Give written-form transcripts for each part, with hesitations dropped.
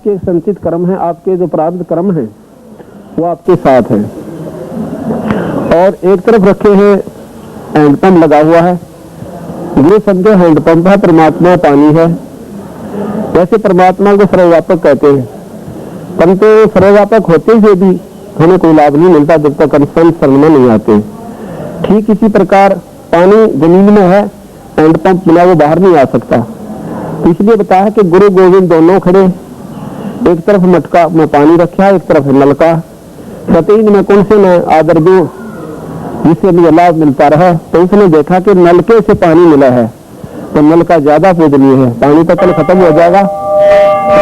आपके संचित कर्म है, आपके जो प्रारब्ध कर्म है वो आपके साथ है। और एक तरफ रखे हैं हैंडपंप लगा हुआ है, ये समझो हैंडपंप है, परमात्मा पानी है। वैसे परमात्मा को सर्वव्यापक कहते हैं, परंतु सर्वव्यापक होते हुए भी हमें कोई लाभ नहीं मिलता जब तक हम संत शरण में नहीं आते। ठीक इसी प्रकार पानी जमीन में है, हैंडपंप बिना वो बाहर नहीं आ सकता। तो इसलिए बताया कि गुरु गोविंद दोनों खड़े, एक तरफ मटका में पानी रखा, एक तरफ नलका। सतीज में कौन से मैं आदर दूं जिससे मुझे लाभ मिलता रहा। तो उसने देखा कि नलके से पानी मिला है तो नलका ज्यादा पूजनीय है, पानी तो कल खत्म हो जाएगा।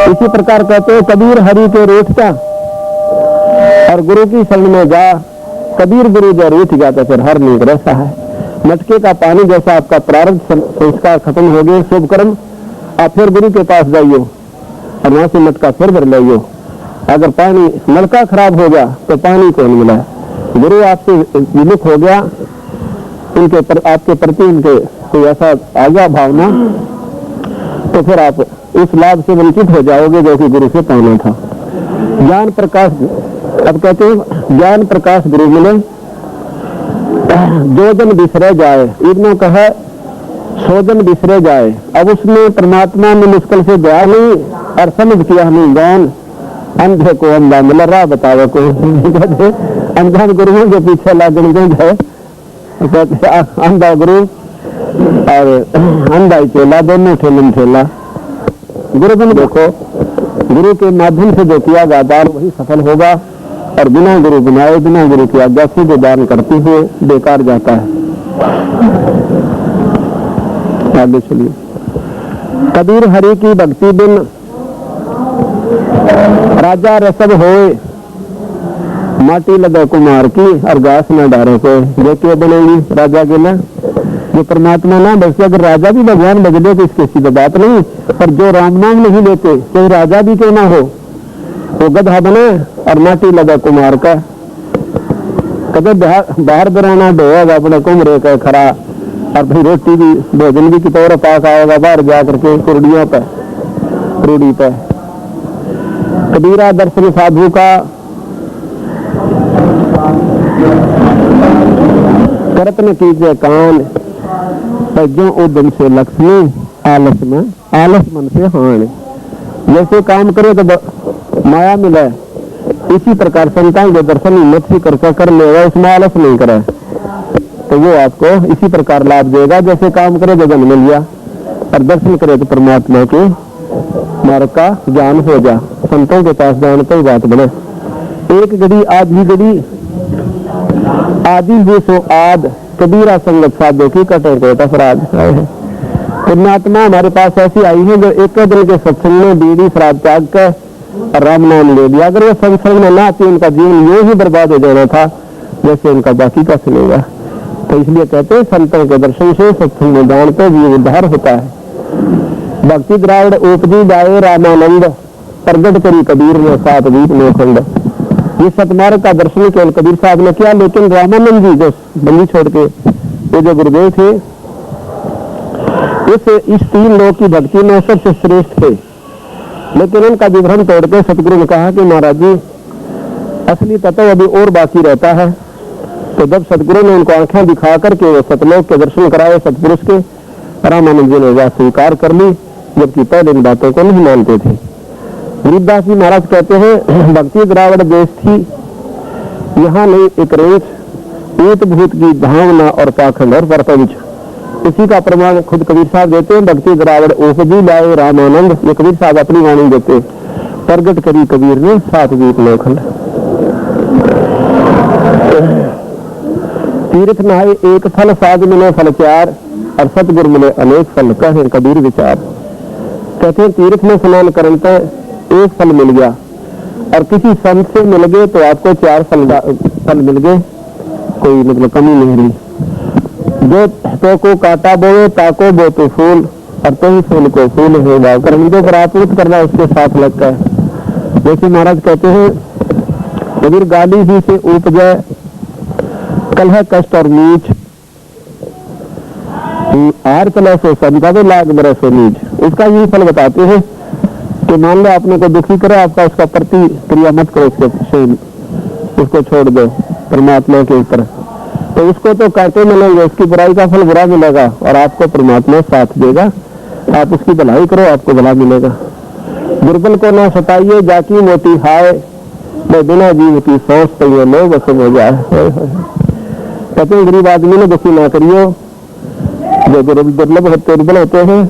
इसी प्रकार कहते हैं कबीर हरि के रूठ का और गुरु की शरण में जा, कबीर गुरु जो रूठ गया तो फिर हर नीक रहता है। मटके का पानी जैसा आपका प्रारब्ध संस्कार खत्म हो गए, शुभ कर्म, आप फिर गुरु के पास जाइयो और वहां से मटका फिर भर लाइयो। अगर पानी नलका खराब हो गया तो पानी कौन मिला, गुरु आपसे विमुख हो गया, उनके आपके प्रति उनके कोई ऐसा आ गया भावना, तो फिर आप उस लाभ से वंचित हो जाओगे जो कि गुरु से पाना था। ज्ञान प्रकाश, अब कहते हैं ज्ञान प्रकाश गुरु मिले, जो जन बिसरे जाए, इतना कहा सौ जन बिसरे जाए। अब उसमें परमात्मा ने मुश्किल से दया नहीं और समझ किया हमें ज्ञान, अंधे को अंधा मिला राह बतावे को। अंधा गुरुओं के पीछे लागन गए, अंधा गुरु और अंधा चेला, दोनों ठेलन ठेला। गुरुजन देखो, गुरु के माध्यम से जो किया गया दान वही सफल होगा, और बिना गुरु बनाए, बिना गुरु की आज्ञा से जो दान करते हुए बेकार जाता है। आगे चलिए। कबीर हरि की भक्ति बिन राजा रसद होए, माटी लगे कुमार की और घास न डारे को। देखिए बनेगी राजा के लिए, जो परमात्मा ना बस, अगर राजा भी भगवान बज ले तो इसके सीधे बात नहीं, पर जो राम नाम नहीं लेते कोई राजा भी क्यों ना हो, वो गधा बने और माटी लगा कुमार का। कदे बाहर बराना ढोएगा अपने कुमरे का खरा, और भाई रोटी भी भोजन भी कितोर पाक आएगा बाहर जा करके कुर्डियों पे रूढ़ी पे। कबीरा दर्शन साधु का करत न कीजिए कान, जो उद्यम से लक्ष्मी आलस में आलस मन से हान। जैसे काम करे तो माया मिले, इसी प्रकार संतान के दर्शन हिम्मत से कर लेगा, उसमें आलस नहीं करे तो वो आपको इसी प्रकार लाभ देगा। जैसे काम करे तो जन मिल गया, और दर्शन करे तो परमात्मा के मार्ग का ज्ञान हो जा। संतों के पास जाने तो बात बने। एक घड़ी आधी घड़ी आदि भी सो आद, कबीरा संगत साधो की कटे कोट अपराध। पुण्यात्मा हमारे पास ऐसी आई है जो एक दिन के सत्संग में बीड़ी शराब त्याग कर राम नाम ले लिया। अगर वो सत्संग में ना आती, उनका जीवन यूं ही बर्बाद हो जाना था जैसे उनका बाकी का चलेगा। तो इसलिए कहते हैं संतों के दर्शन से सत्संग में जान तो जीव उद्धार होता है। भक्ति द्राविड़ उपजी जाए रामानंद, प्रगट करी कबीर ने सात दीप में खंड। ये सतमार्ग का दर्शन केवल कबीर साहब ने किया, लेकिन रामानंद जी जो बंदी छोड़ के ये जो गुरुदेव थे, इस तीन लोग की भक्ति में सबसे श्रेष्ठ थे। लेकिन उनका विवरण तोड़ के सतगुरु ने कहा कि महाराज जी असली तत्व अभी और बाकी रहता है। तो जब सतगुरु ने उनको आंखें दिखा करके वो सतलोक के दर्शन कराए सतपुरुष के, रामानंद जी ने वह स्वीकार कर ली, जबकि पहले इन बातों को नहीं मानते थे। गरीबदास जी महाराज कहते हैं भक्ति द्राविड़ देश थी, यहाँ नहीं एक रेंच, ऊत भूत की भावना और पाखंड और प्रपंच। इसी का प्रमाण खुद कबीर साहब देते हैं। भक्ति द्राविड़ उपजी लाए रामानंद, ये कबीर साहब अपनी वाणी देते। प्रगट करी कबीर ने सात दीप में खंड। तीर्थ नहाए एक फल, साध मिले फल चार, और सतगुरु मिले अनेक फल, कहे कबीर विचार। कहते हैं तीर्थ में स्नान करने पर एक फल मिल गया, और किसी संत से मिल गए तो आपको चार फल मिल गए, कोई मतलब कमी नहीं रही। जो तो को काटा बोए ताको बो तो फूल, और तो ही फूल को फूल होगा। कर्म जो प्राप्त करना उसके साथ लगता है। जैसे महाराज कहते हैं कबीर गाली ही से उपजे कलह कष्ट और नीच, आर कला से संता लाग बरस नीच। इसका यही फल बताते हैं कि मान लो आपने को दुखी करे, आपका उसका प्रतिक्रिया मत करो, उसको छोड़ दो परमात्मा के ऊपर, तो उसको तो कहते मिलेंगे, उसकी बुराई का फल बुरा मिलेगा और आपको परमात्मा साथ देगा। आप उसकी भलाई करो, आपको भला मिलेगा। दुर्बल को ना सताइए, जाकी मोती हाय, मैं बिना जीव की सांस पे लोग असम हो जाए। कहते हैं गरीब आदमी ने दुखी ना करियो, जो दुर्लभ होते दुर्बल होते हैं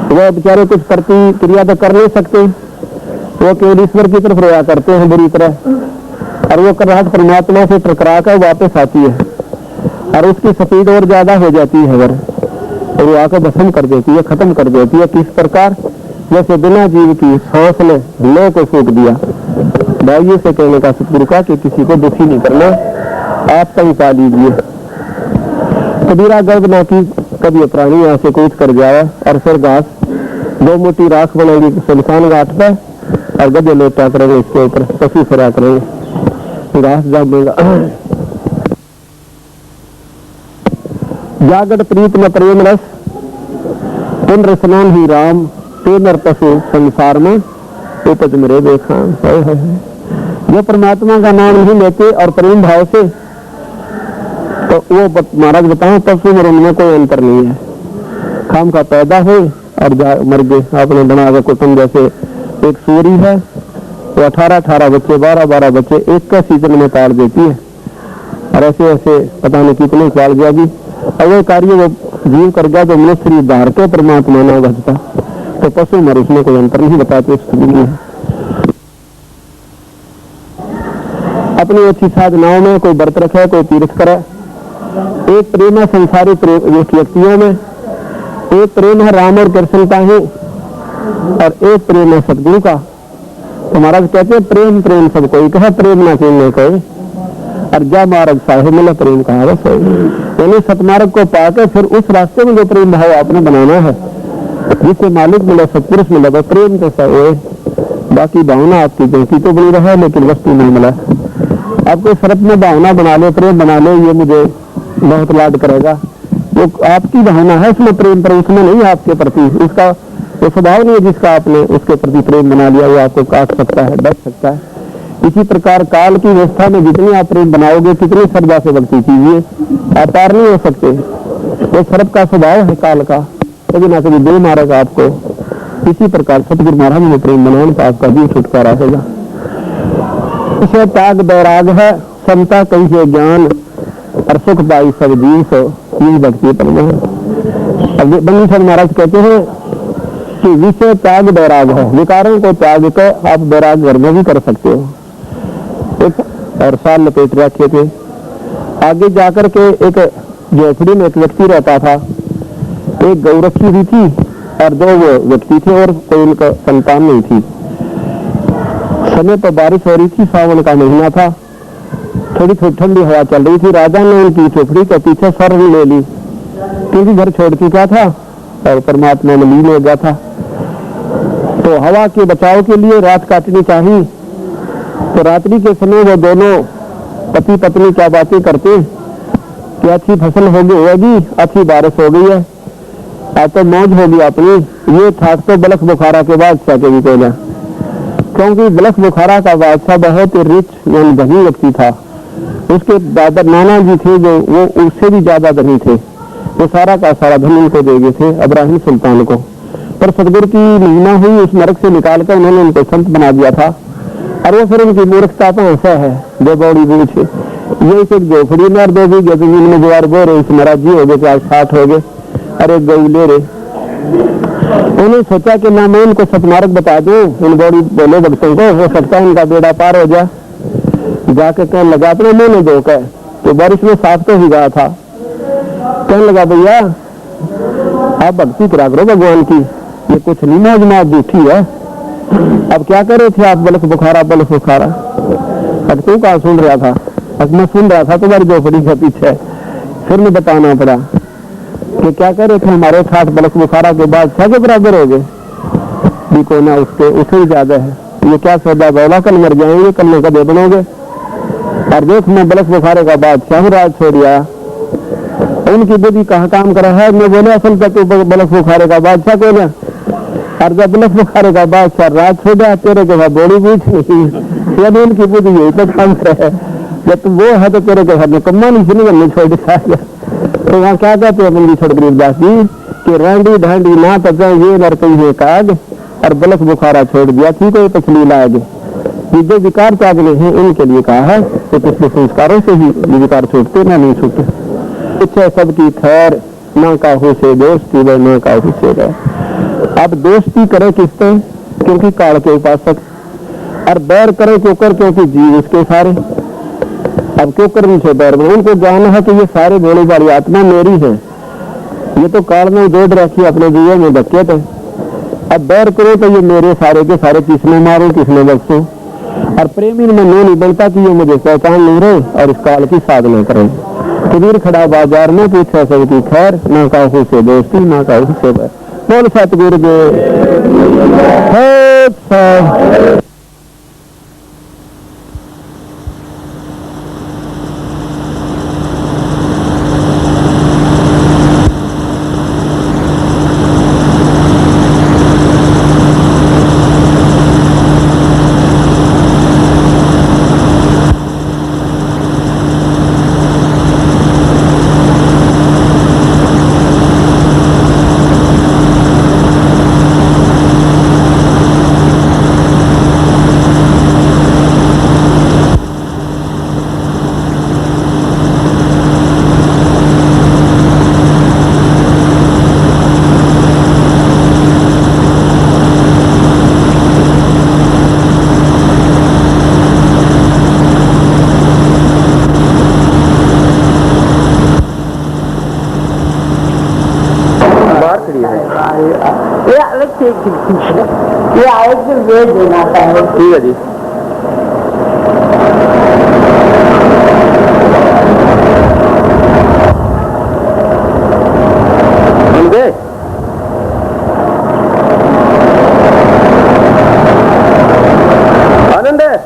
वह बेचारे कुछ प्रतिक्रिया तो कर नहीं सकते, वो केवल ईश्वर की तरफ रोया करते हैं बुरी तरह, और वो कराहट परमात्मा से टकरा कर वापस आती है और उसकी स्पीड और ज्यादा हो जाती है और वो आकर भस्म कर देती है, खत्म कर देती है। किस प्रकार? जैसे बिना जीव की सांस ने लो को फूक दिया। भाइयों से कहने का सतगुरु का कि किसी को दुखी नहीं करना, आप कहीं पा लीजिए। कबीरा गर्भ ना की कभी प्राणी यहाँ से कूच कर जाए और फिर घास 2 मुट्ठी राख बनेगी सुनसान घाट पे और गधे लेटा करेंगे इसके ऊपर, पशु फिरा करेंगे, घास जामेगा। जागट प्रीत में प्रेम रस, पुण्य स्नान ही राम, ते नर पशु संसार में उपज मेरे देखा। जो परमात्मा का नाम नहीं लेते और प्रेम भाव से, तो वो महाराज बताओ पशु और उनमें कोई अंतर नहीं है। खाम का पैदा हो और मर गए। आपने बना के कुटुंब, जैसे एक सूरी है वो 18-18 बच्चे 12-12 बच्चे एक का सीजन में पाल देती है, और ऐसे ऐसे पता नहीं कितने पाल जाएगी। और वो कार्य वो जीव कर गया तो मनुष्य शरीर बाहर के परमात्मा ना बचता, तो पशु मर उसमें कोई अंतर नहीं बताते स्थिति है। अपनी अच्छी साधनाओं में कोई व्रत रखे, कोई तीर्थ करे। एक प्रेम है संसारिक व्यक्तियों में, एक प्रेम है राम और कृष्ण का ही, और एक प्रेम है सतगुरु का। तो महाराज कहते हैं प्रेम प्रेम सब कोई कहे, प्रेम ना कहने कोई, और जा मार्ग साहे मिला प्रेम कहा बस। यानी सतमार्ग को पाकर फिर उस रास्ते में जो प्रेम भाव आपने बनाना है, जिससे मालिक मिले, सत्पुरुष मिले, वह प्रेम के साथ। बाकी भावना आपकी जैसी तो बनी रहे लेकिन वस्तु नहीं मिला। आपको शरत में भावना बना ले, प्रेम बना ले, ये मुझे बहुत लाड करेगा, वो आपकी भावना है उसमें प्रेम, पर उसमें नहीं आपके प्रति उसका वो स्वभाव नहीं है जिसका आपने उसके प्रति प्रेम बना लिया, वो आपको काट सकता है, डर सकता है। इसी प्रकार काल की व्यवस्था में जितनी आप प्रेम बनाओगे, कितनी श्रद्धा से भक्ति कीजिए, आप पार नहीं हो सकते। वो सर्प का स्वभाव है काल का, कभी ना कभी दे मारेगा आपको। इसी प्रकार सतगुरु महाराज ने प्रेम बनाने का आपका भी छुटकारा होगा। इसे त्याग बैराग है, समता कही है ज्ञान, और सुख पाई सब जीव सो, यही भक्ति परम है। अब बंदी सर महाराज कहते हैं कि विषय त्याग बैराग है, विकारों को त्याग कर आप बैराग घर में भी कर सकते हो। और साल लपेट रखे थे। आगे जाकर के एक झोपड़ी में एक व्यक्ति रहता था, एक गौ रखी हुई थी और 2 वो व्यक्ति थे और कोई उनका संतान नहीं थी। समय पर बारिश हो रही थी, सावन का महीना था, थोड़ी थोड़ी ठंडी हवा चल रही थी। राजा ने उनकी झोपड़ी के पीछे शरण ले ली, क्योंकि घर छोड़ चुका था और परमात्मा में लीन हो गया था। तो हवा के बचाव के लिए रात काटनी चाहिए। तो रात्रि के समय वो दोनों पति पत्नी क्या बातें करते कि अच्छी फसल होगी, अच्छी बारिश हो गई है, आज तो मौज होगी अपनी। ये ठाक तो बलख बुखारा के बादशाह के भी कहना, क्योंकि बलख बुखारा का बादशाह बहुत रिच यानी धनी व्यक्ति था। उसके दादा नाना जी थे जो वो उससे भी ज्यादा धनी थे, वो सारा का सारा धन उनको दे गए थे इब्राहिम सुल्तान को। पर सतगुरु की महिमा हुई, उस नरक से निकालकर उन्होंने उनको संत बना दिया था। और वो फिर उनकी मूर्खता तो ऐसा है, दो बौड़ी बूझ ये एक झोपड़ी में और 2 बीघे जमीन में गुवार बो रहे, इस महाराज जी हो गए, आज 60 हो गए, अरे गऊ ले रहे। उन्होंने सोचा कि ना मैं उनको सतमार्ग बता दूं, उन बौड़ी बोले भक्तों को, हो सकता है उनका बेड़ा पार हो जाए। जाके कहने लगा अपने मुंह में धोकर, तो बारिश में साफ तो ही गया था। कहने लगा भैया आप भक्ति करा करो भगवान की, ये कुछ नहीं मौज मौज झूठी है। अब क्या कर रहे थे आप? बलख बुखारा बलख बुखारा। अब तू कहाँ सुन रहा था? अब मैं सुन रहा था तुम्हारी झोपड़ी के पीछे। फिर मैं बताना पड़ा कि क्या कर रहे थे, हमारे 60 बलख बुखारा के बाद 6 के बराबर हो गए, देखो ना उसके उससे भी ज्यादा है। ये क्या सौदा बोला, कल मर जाएंगे, कल में कदे बनोगे। और देख मैं बलख बुखारे का बाद शाह राज छोड़ आया। उनकी बुद्धि कहाँ काम करा है? मैं बोले असल तक बलख बुखारे का बादशाह को ना और जब बलफ बुखारे का बादशाह रात हो गया तेरे के बाद बड़ी पूछ नहीं यदि उनकी बुद्धि यही तो काम है जब तुम वो है तो तेरे के घर में कम्मा नहीं सुनी हमने छोड़ दिया। तो वहाँ क्या कहते हैं बंदी छोड़ गरीबदास जी कि रांडी ढांडी ना तक ये नर कही काग और बलफ बुखारा छोड़ दिया थी कोई तकलील आगे। ये जो विकार त्यागने हैं इनके लिए कहा है कि पिछले संस्कारों से ही ये विकार छूटते ना नहीं छूटते। इच्छा सबकी खैर ना काहू से दोस्ती व ना काहू से रह। अब दोस्ती करे किससे क्योंकि काल के उपासक और बैर करे क्यों कर क्योंकि जीव उसके सारे। अब क्यों कर उनसे बैर में उनको ज्ञान है कि ये सारे भोली वाली आत्मा मेरी है ये तो काल में जोड़ रखी अपने जीवन में धक्के थे। अब बैर करो तो ये मेरे सारे के सारे किसने मारो किसने बख्शो और प्रेमी में नहीं बनता कि ये मुझे पहचान नहीं रहे और इस काल की साधना करें। कबीर खड़ा बाजार में पूछा सबकी खैर ना काहू से दोस्ती ना काहू से बैर। बोल सतगुरु देव। ये आए कि वे देना है। ठीक है जी। आनंद है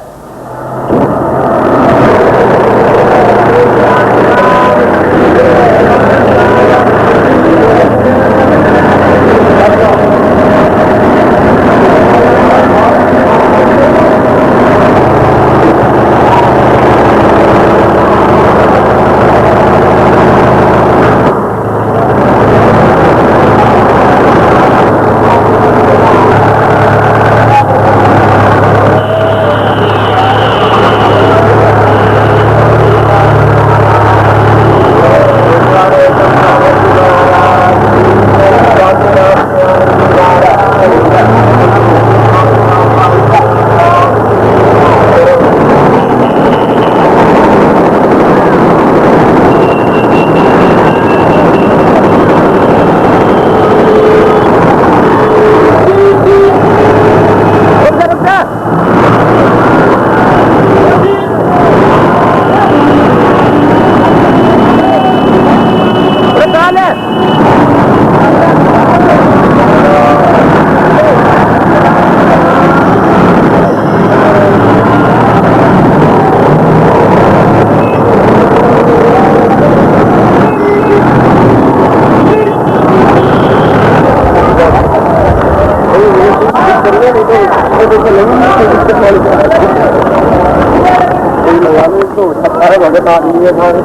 भगत आदमी है सारे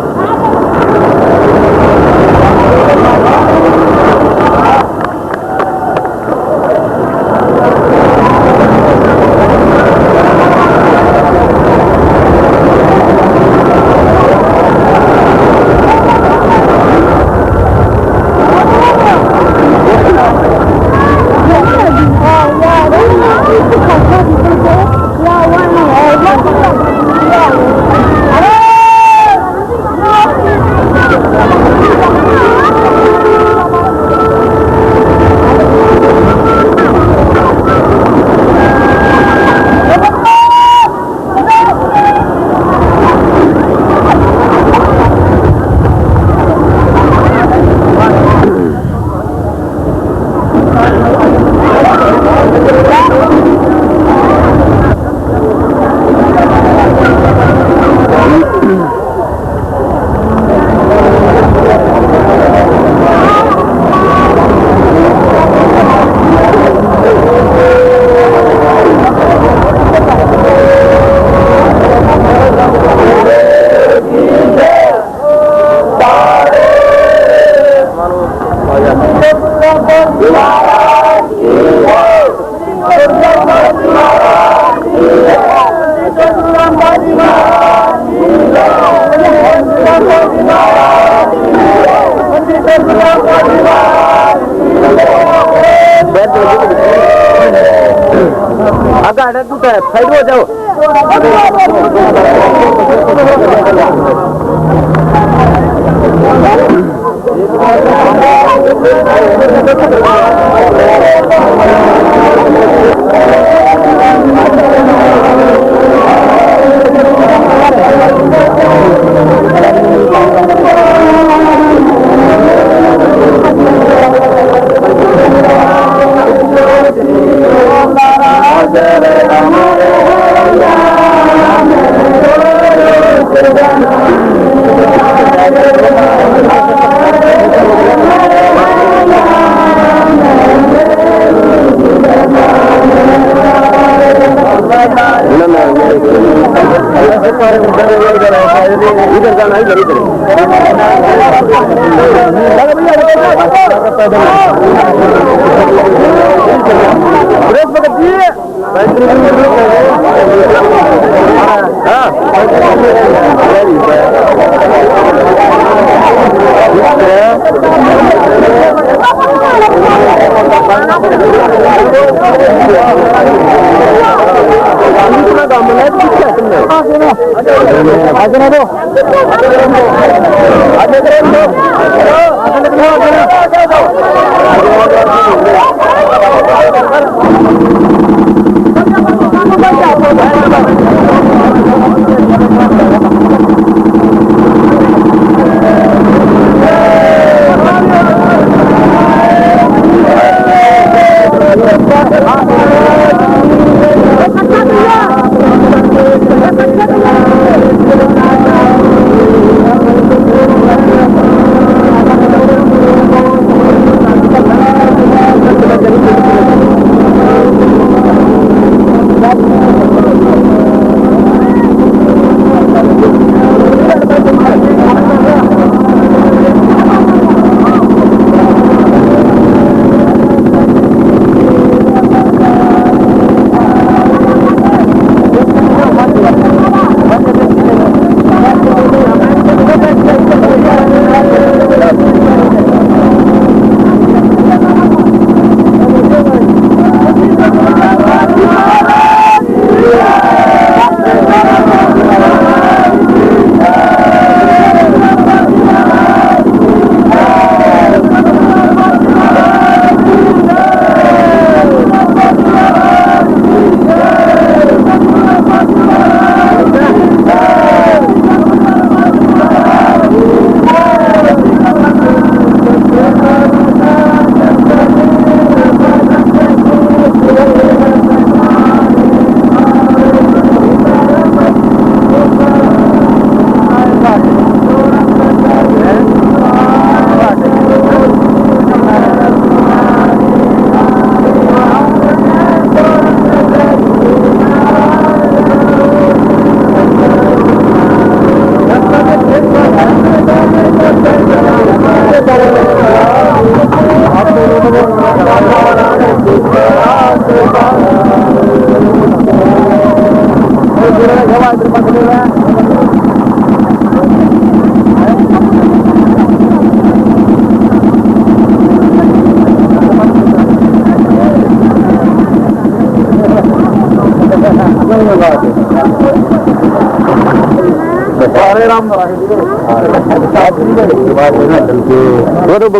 घाट है, तू साइड हो जाओ। इधर जाना इधर इधर ब्रेक पकड़िए।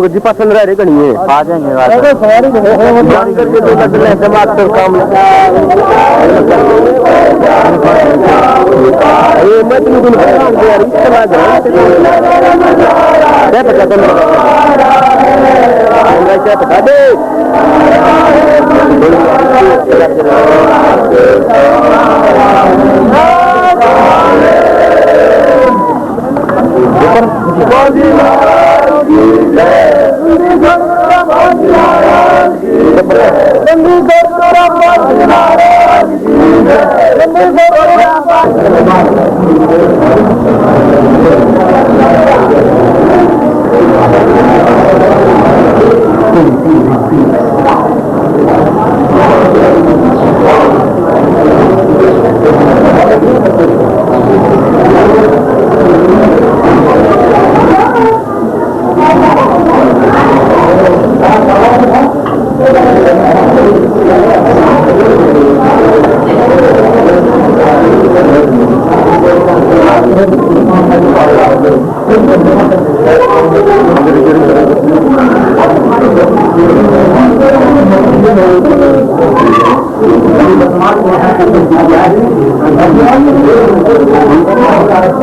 जी पसंद रह रही कहीं आ जाएंगे पता दे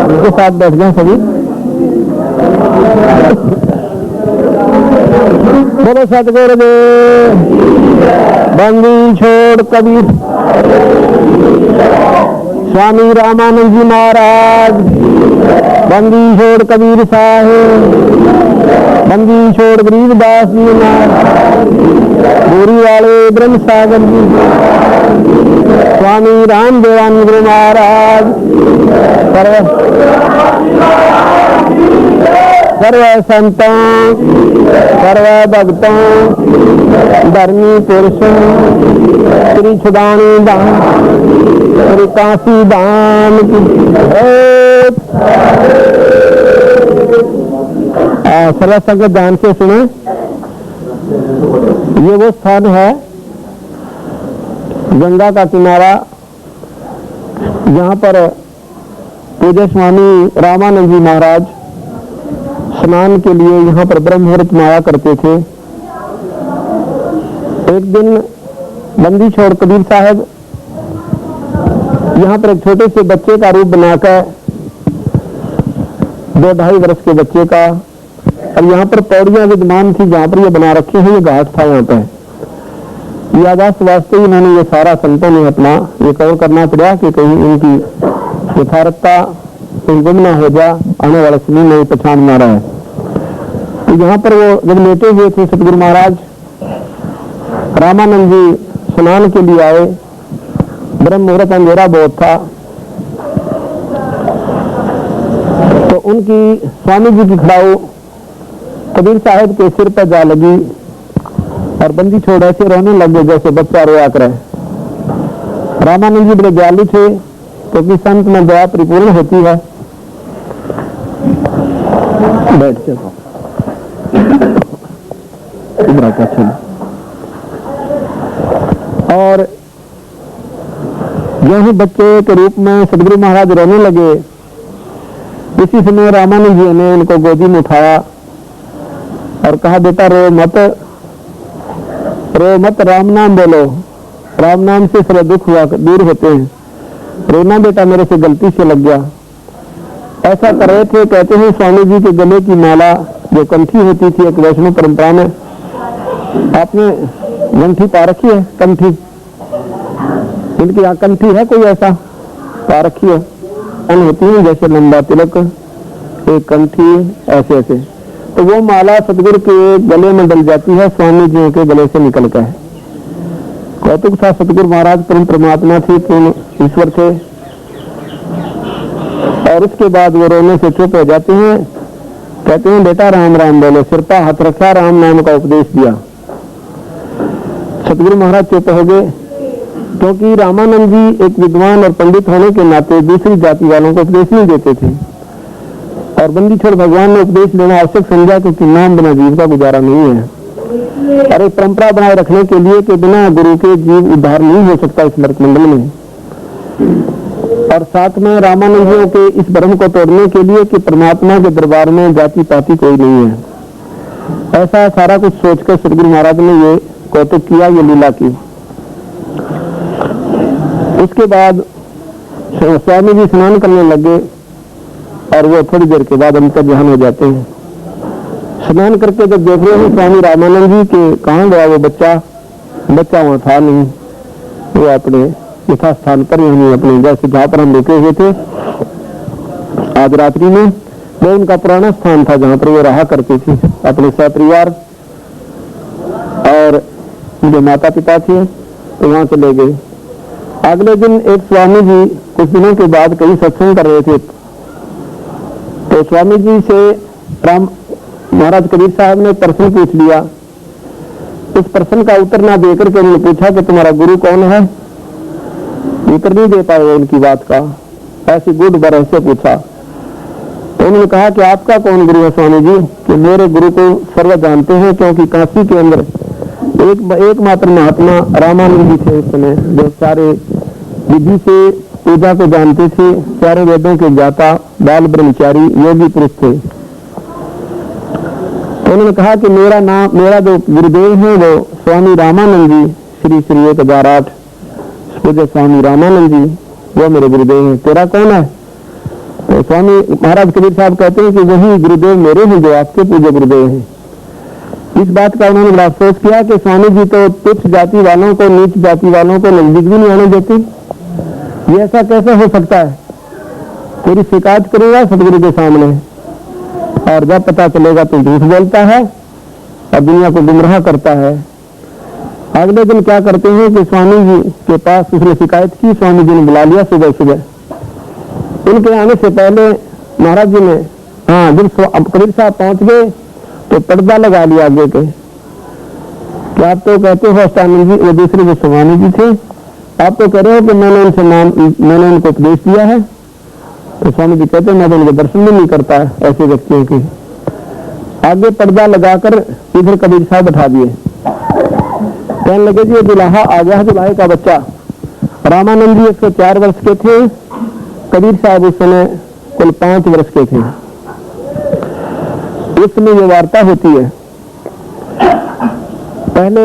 उनके साथ बैठ जाए सभी। बोलो सतगुरुदेव। बंदी छोड़ कबीर स्वामी रामानंद जी महाराज। बंदी छोड़ कबीर साहेब। बंदी छोड़ गरीबदास जी महाराज। बोरी वाले ब्रह्म सागर जी। स्वामी राम देवानंद गुरु महाराज। सर्व संतों सर्व भक्तों धर्मी पुरुषों श्री छुदानी धाम श्री काशी धाम की सर्व संगत ध्यान से सुने। ये वो स्थान है गंगा का किनारा जहाँ पर पूज्य स्वामी रामानंद जी महाराज स्नान के लिए यहाँ पर ब्रह्म मुहूर्त में आया करते थे। एक दिन बंदी छोड़ कबीर साहब यहाँ पर एक छोटे से बच्चे का रूप बनाकर 2-2.5 वर्ष के बच्चे का, और यहाँ पर पौड़ियां विद्यमान थी जहाँ पर ये बना रखे हैं। ये घाट था यहाँ पे। यादाश्त वास्ते ही उन्होंने ये सारा संतों ने अपना ये कवर करना पड़ा कि कहीं इनकी यथार्थता गुम न हो जा, आने वाले समय में पहचान मारा है। तो यहाँ पर वो जब लेटे हुए थे सतगुरु महाराज रामानंद जी स्नान के लिए आए। ब्रह्म मुहूर्त अंधेरा बहुत था, तो उनकी स्वामी जी की खड़ाऊ कबीर साहब के सिर पर जा लगी और बंदी छोड़ ऐसे रोने लगे जैसे बच्चा रोया करे। रामानंद जी बड़े दयालु थे क्योंकि संत में दया परिपूर्ण होती है। बैठ चलो और यही बच्चे के रूप में सतगुरु महाराज रोने लगे। इसी समय रामानंद जी ने उनको गोदी में उठाया और कहा, बेटा रो मत, राम नाम बोलो। राम नाम से सारे दुख हुआ दूर होते हैं। रोना बेटा मेरे से गलती से लग गया। ऐसा कर रहे थे। कहते हैं स्वामी जी के गले की माला जो कंठी होती थी एक वैष्णव परंपरा में, आपने गंठी पा रखी है? कंठी इनकी यहाँ कंठी है कोई ऐसा पा रखी है? अन होती है जैसे लंबा तिलक, एक कंठी ऐसे ऐसे। तो वो माला सतगुरु के गले में डल जाती है, स्वामी जी के गले से निकल कर है। कौतुक था, सतगुरु महाराज परम परमात्मा थे, पूर्ण ईश्वर थे। और उसके बाद वो रोने से चुप हो जाते हैं। कहते हैं बेटा राम राम बोलो। सिर पर हाथ रखा, राम नाम का उपदेश दिया। सतगुरु महाराज चुप हो गए क्योंकि रामानंद जी एक विद्वान और पंडित होने के नाते दूसरी जाति वालों को उपदेश नहीं देते थे। और बंदी छोड़ भगवान ने उपदेश लेना आवश्यक समझा क्योंकि नाम बिना जीव का गुजारा नहीं है। और एक परंपरा बनाए रखने के लिए कि बिना गुरु के जीव उद्धार नहीं हो सकता इस मृत मंडल में। और साथ में रामानंद जी के इस भ्रम को तोड़ने के लिए कि परमात्मा के दरबार में जाति पाति कोई नहीं है। ऐसा सारा कुछ सोचकर सतगुरु महाराज ने ये कौतुक किया, ये लीला की। उसके बाद स्वामी जी स्नान करने लगे और वो थोड़ी देर के बाद अंतर ध्यान हो जाते हैं। स्नान करके जब देख रहे हैं स्वामी रामानंद जी के कहाँ गया वो बच्चा वहां था नहीं। वो अपने यथा स्थान पर ही अपने जैसे जहाँ पर हम रुके हुए थे आज रात्रि में, वो उनका पुराना स्थान था जहाँ पर वो रहा करती थी अपने सपरिवार। और जो माता पिता थे तो वहां चले गए। अगले दिन एक स्वामी जी कुछ दिनों के बाद कई सत्संग कर रहे थे, तो स्वामी जी से राम महाराज कबीर साहब ने प्रश्न पूछ लिया। उस प्रश्न का उत्तर ना देकर के उन्होंने पूछा कि तुम्हारा गुरु कौन है। उत्तर नहीं दे पाए उनकी बात का, ऐसी गुड बरह से पूछा। तो उन्होंने कहा कि आपका कौन गुरु है स्वामी जी? कि मेरे गुरु को सर्व जानते हैं क्योंकि काशी के अंदर एकमात्र महात्मा रामानंद जी थे उस समय, जो सारे विधि से पूजा को जानते थे, सारे वेदों के ज्ञाता, बाल ब्रह्मचारी योगी पुरुष थे। तो उन्होंने कहा कि मेरा जो गुरुदेव है वो स्वामी रामानंद जी श्री 1008 पूज्य स्वामी रामानंद जी वो मेरे गुरुदेव हैं, तेरा कौन है? तो स्वामी महाराज कबीर साहब कहते हैं कि वही गुरुदेव मेरे हैं जो आपके पूज्य गुरुदेव हैं। इस बात का उन्होंने बड़ा अफसोस किया कि स्वामी जी तो तुच्छ जाति वालों को, नीच जाति वालों को नजदीक भी नहीं आने देते। ये ऐसा कैसे हो सकता है? तेरी शिकायत करूंगा सतगुरु के सामने, और जब पता चलेगा तो झूठ बोलता है और दुनिया को गुमराह करता है। अगले दिन क्या करते हैं कि स्वामी जी के पास उसने शिकायत की, स्वामी जी ने बुला लिया सुबह सुबह। उनके आने से पहले महाराज जी ने जब कबीर साहब पहुंच गए तो पर्दा लगा लिया आगे के। क्या आप तो कहते हो अष्टानंद जी, वो दूसरे जो स्वामी जी थे, आप तो कह रहे हो कि मैंने उनको उपदेश दिया है। तो स्वामी जी कहते हैं मैं तो उनके दर्शन भी नहीं करता ऐसे व्यक्तियों के। आगे पर्दा लगाकर इधर कबीर साहब बैठा दिए। कहने लगे जी ये दुल्हा आ गया है, दुल्हे का बच्चा। रामानंद जी 104 वर्ष के थे, कबीर साहब उस समय कुल 5 वर्ष के थे। उसमें ये वार्ता होती है। पहले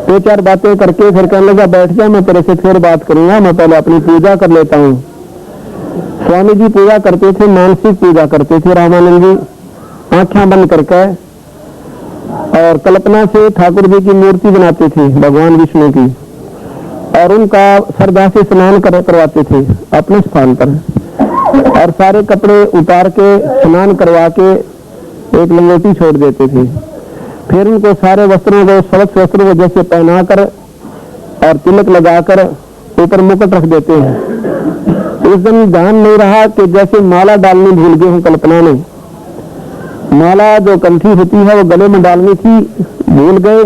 2-4 बातें करके फिर कहने लगा बैठ जा, मैं तेरे से फिर बात करूंगा, मैं पहले अपनी पूजा कर लेता हूँ। स्वामी जी पूजा करते थे, मानसिक पूजा करते थे रामानंद जी, आंखें बंद करके, और कल्पना से ठाकुर जी की मूर्ति बनाते थे भगवान विष्णु की, और उनका श्रद्धा से स्नान करवाते थे अपने स्थान पर, और सारे कपड़े उतार के स्नान करवा के एक लंगोटी छोड़ देते थे। फिर उनको सारे वस्त्रों को, स्वच्छ वस्त्रों को जैसे पहनाकर और तिलक लगाकर ऊपर मुकुट रख देते हैं। उस दिन ध्यान नहीं रहा कि जैसे माला डालनी भूल गए हूँ कल्पना में। माला जो कंठी होती है वो गले में डालनी थी, भूल गए।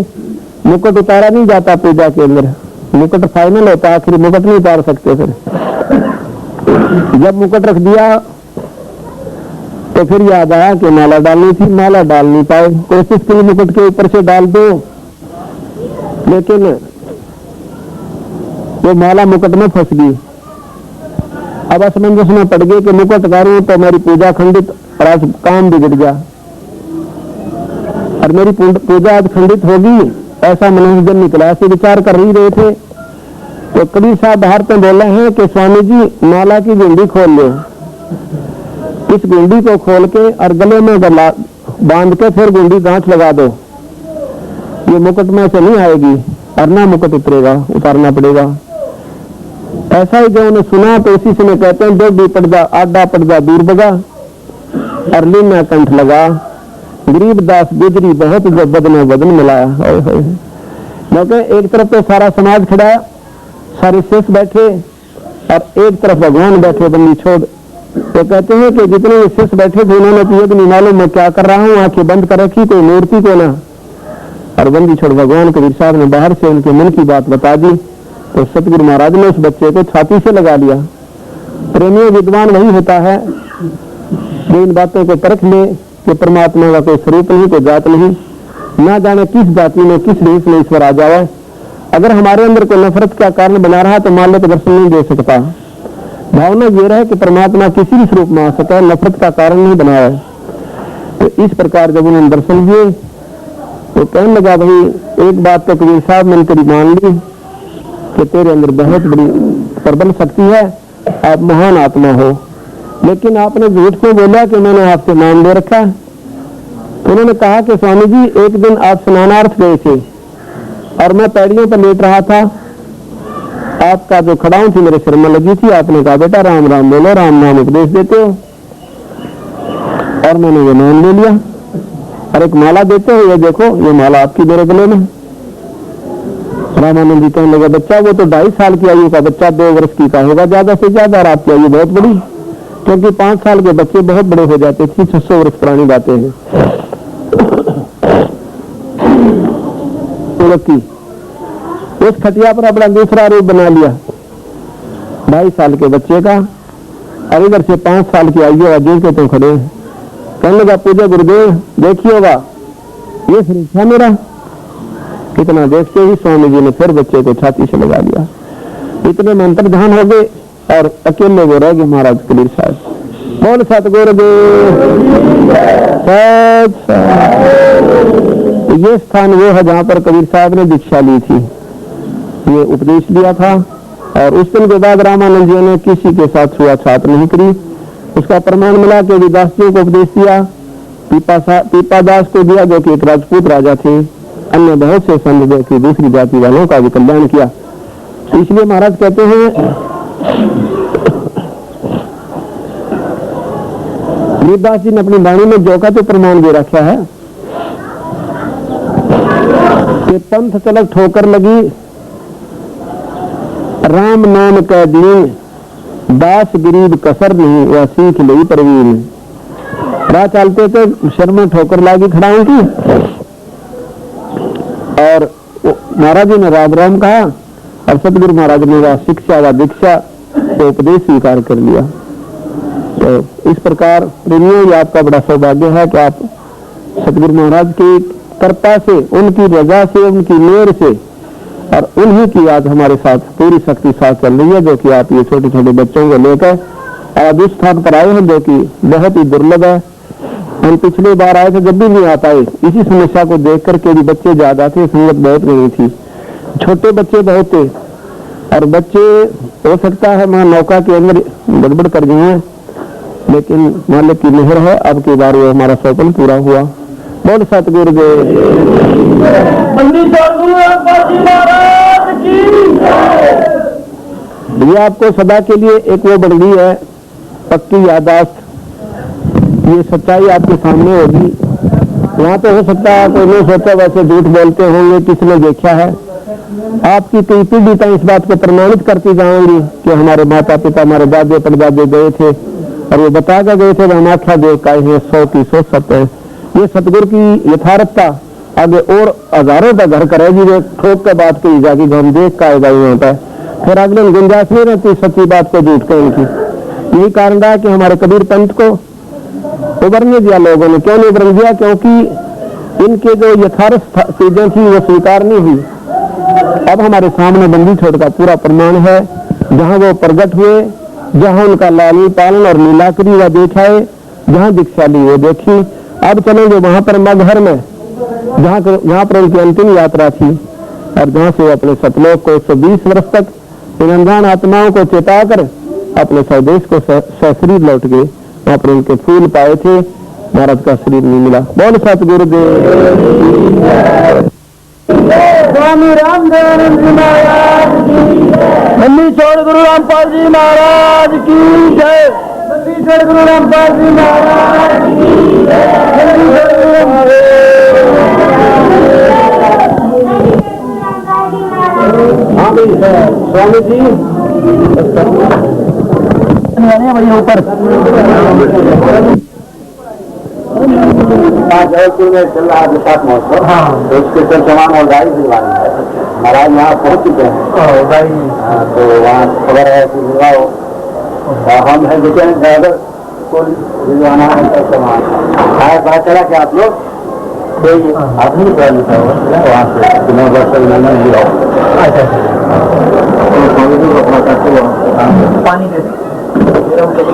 मुकुट उतारा नहीं जाता पूजा के अंदर, मुकुट फाइनल होता, आखिर मुकुट नहीं उतार सकते। फिर जब मुकुट रख दिया तो फिर याद आया कि माला डालनी थी, माला डाल नहीं पाए। कोशिश की मुकुट के ऊपर से डाल दो, लेकिन वो माला मुकुट में फंस गई। अब असमंजस में पड़ गए कि मुकुट करूं तो मेरी पूजा खंडित और आज काम बिगड़ गया, और मेरी पूजा आज खंडित होगी, ऐसा मनोरंजन निकला। ऐसे विचार कर ही रहे थे तो कबीर साहब बाहर पे बोल रहे हैं कि स्वामी जी माला की गुंडी खोल लो। इस गुंडी को खोल के और गले में बांध के फिर गुंडी गांठ लगा दो, ये मुकुट में से नहीं आएगी और ना मुकुट उतरेगा, उतारना पड़ेगा। ऐसा ही जो उन्हें सुना तो उसी समय कहते हैं दो पर्दा आडा पर्दा दूर बगा, अरली में कंठ लगा, गरीब दास गुजरी बहुत जो बदन बदन मिलाया। क्योंकि एक तरफ तो सारा समाज खड़ा, सारे शिष्य बैठे, और एक तरफ भगवान बैठे बंदी छोड़। तो कहते हैं कि जितने शिष्य बैठे थे उन्होंने तो ये भी नहीं मालूम मैं क्या कर रहा हूँ, आंखें बंद कर रखी, कोई मूर्ति को ना, और बंदी छोड़ भगवान कबीर साहब ने बाहर से उनके मन की बात बता दी। तो सतगुरु महाराज ने उस बच्चे को छाती से लगा लिया। प्रेमियों विद्वान वही होता है जो इन बातों को परख ले कि परमात्मा का कोई स्वरूप नहीं, कोई जात नहीं, ना जाने किस जाति में किस देश में ईश्वर आ जाए। अगर हमारे अंदर कोई नफरत का कारण बना रहा तो मान लो तो दर्शन नहीं दे सकता। भावना ये रहे कि परमात्मा किसी भी स्वरूप में आ सकता है, नफरत का कारण नहीं बनाया है। तो इस प्रकार जब उन्होंने दर्शन दिए तो कहने लगा भाई एक बात तो कबीर साहब मैंने तेरी मान ली कि तेरे अंदर बहुत बड़ी प्रबल शक्ति है, आप महान आत्मा हो, लेकिन आपने झूठ क्यों बोला कि मैंने आपसे नाम दे रखा। उन्होंने कहा कि स्वामी जी एक दिन आप स्नानार्थ गए थे और मैं पैड़ियों पर लेट रहा था, आपका जो खड़ाऊ थी मेरे सिर में लगी थी, आपने कहा बेटा राम राम बोलो, राम नाम उपदेश देते हो, और मैंने ये नाम ले लिया। और एक माला देते हो, ये देखो ये माला आपकी मेरे गले में। रामानंद जी कहने लगा बच्चा वो तो 2.5 साल की आयु का बच्चा 2 वर्ष की का होगा ज्यादा से ज्यादा, और आपकी आयु बहुत बड़ी, क्योंकि 5 साल के बच्चे बहुत बड़े हो जाते थे, 600 वर्ष पुरानी बातें हैं। उस खटिया पर अपना दूसरा रूप बना लिया 2.5 साल के बच्चे का, और इधर से 5 साल की आयु अजय के तो खड़े। कहने लगा पूज्य गुरुदेव देखिएगा ये श्रीक्षा मेरा। इतना देखते ही स्वामी जी ने फिर बच्चे को छाती से लगा लिया। इतने में अंतर्ध्यान हो गए और अकेले वो रह गए महाराज कबीर साहब। बोल सतगुरुदेव। ये स्थान वो है जहाँ पर कबीर साहब ने दीक्षा ली थी। ये उपदेश दिया था। और उस दिन के बाद रामानंद जी ने किसी के साथ छुआछूत नहीं करी। उसका प्रमाण मिला कि विदास जी को उपदेश दिया, पीपादास को दिया जो कि एक राजपूत राजा थे, अन्य बहुत से संत जो कि दूसरी जाति वालों का भी कल्याण किया। इसलिए महाराज कहते हैं वीरदास जी ने अपनी वाणी में जो का तो प्रमाण दे रखा है कि पंथ चलक ठोकर लगी, राम नाम कह दीन, दास गरीब कसर नहीं, वह सीख ली प्रवीण। राह चलते थे शर में ठोकर लागी खड़ाओं की, और महाराज जी ने राम राम कहा और सतगुरु महाराज ने वह शिक्षा व दीक्षा को उपदेश स्वीकार कर लिया। तो इस प्रकार प्रेमियों, ये आपका बड़ा सौभाग्य है कि आप सतगुरु महाराज की कृपा से, उनकी रजा से, उनकी मेहर से और उन्हीं की आज हमारे साथ पूरी शक्ति साथ चल रही है, जो कि आप ये छोटे छोटे बच्चों को लेकर आज उस स्थान पर आए हैं जो कि बहुत ही दुर्लभ है। हम पिछली बार आए थे जब भी नहीं आ पाए, इसी समस्या को देख करके भी बच्चे ज्यादा थे, संगत बहुत नहीं थी, छोटे बच्चे बहुत थे और बच्चे हो सकता है वहां नौका के अंदर गड़बड़ कर गए हैं, लेकिन मालिक की मेहर है, अब की बार वो हमारा सपन पूरा हुआ। बोल सतगुरुदेव। ये आपको सदा के लिए एक वो बन गई है पक्की यादाश्त, ये सच्चाई आपके सामने होगी। वहां तो हो सकता है कोई नहीं सोचा, वैसे झूठ बोलते होंगे, किसने देखा है। आपकी कई पीढ़ी तक इस बात को प्रमाणित करती जाएंगी कि हमारे माता पिता, हमारे दादे परदादे गए थे और वो बता कर गए थे, हम आख्या देख आए हैं 100 की 100 सत्य है। ये सतगुरु की यथार्थता आगे और हजारों का घर करेगी, वो ठोक के बात कही जाएगी जो हम देख का आएगा यहाँ पर, फिर अगले गुंजाइश नहीं रहती सच्ची बात को झूठ कहने की। यही कारण रहा कि हमारे कबीर पंथ को उभरने दिया लोगों ने। क्यों नहीं उभरने दिया? क्योंकि इनके जो यथार्थ चीजें थी वो स्वीकार नहीं हुई। अब हमारे सामने बंदी छोड़ का पूरा प्रमाण है, जहां वो प्रगट हुए, जहां उनका लाली पालन और लीलाकरी व देखा है, जहां दीक्षा ली वो देखी। अब चलेंगे वहां पर मगहर में, जहां पर उनकी अंतिम यात्रा थी और जहां से अपने सतलोक को 120 वर्ष तक इन अनजान आत्माओं को चेताकर अपने स्वदेश को सशरीर लौट गए। वहां पर उनके फूल पाए थे, महाराज का शरीर नहीं मिला। बोल सतगुरुदेव। स्वामी रामदेव जी महाराज की जय। छोड़ गुरु रामपाल जी महाराज की जय। छोड़ गुरु रामपाल जी महाराज की जय। हाँ भाई स्वामी जी भैया ऊपर जबलपुर में चल रहा है विशाख महोत्सव। हाँ, तो उसके समान और गाड़ी भिजवानी है। महाराज यहाँ पहुँच चुके हैं, तो वहाँ खबर है कि भिजवाओ। हम है जितने ड्राइवर को भिजवाना है सब सामान आया। पता चला कि आप लोग कोई आदमी लिखा वहाँ से नंबर गिराओ। अच्छा, अपना करते हो पानी दे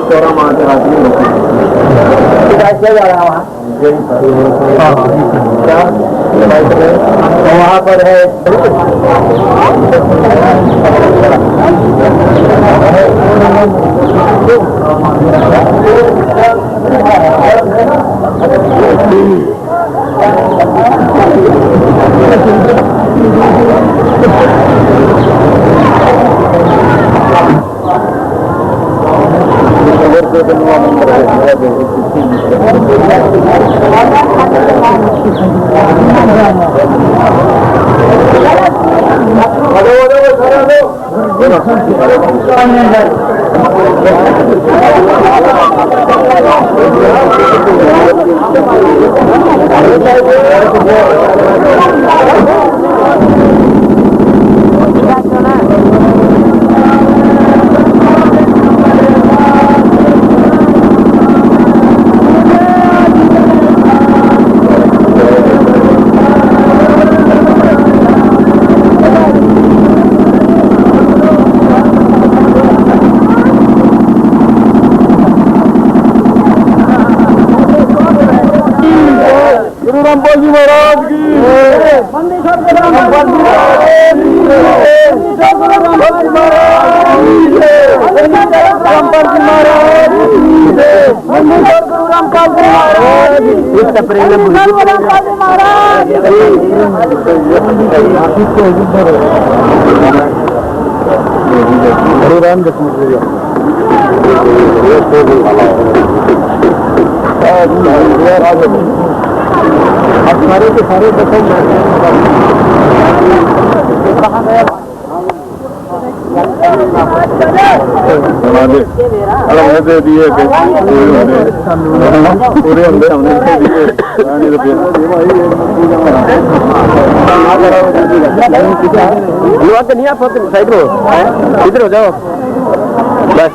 चौरा मार के जा रहा वहाँ वहाँ पर है। रामपाल जी महाराज की सारे के सारे दे दिए पूरे हमने दिए नहीं आप साइड हो इधर हो जाओ बस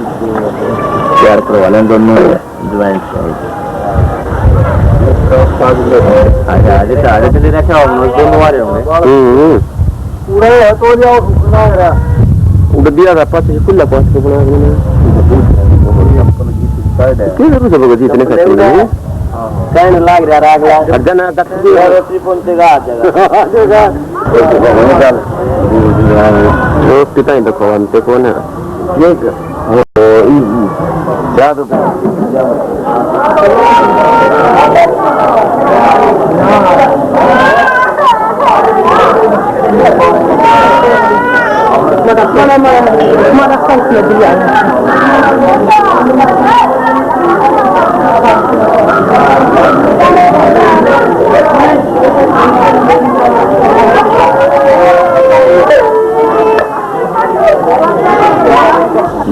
तैयार करवा लें दोनों ज्वाइंट आधे चले रखे दोनों आ रहे होंगे पूरा है तो जाओ गड्डिया का पास खुला पास को बना जीतने कहने लाग रहा रागला अर्जना तक पहुंचेगा आ जाएगा कितना ही देखो अंते कौन है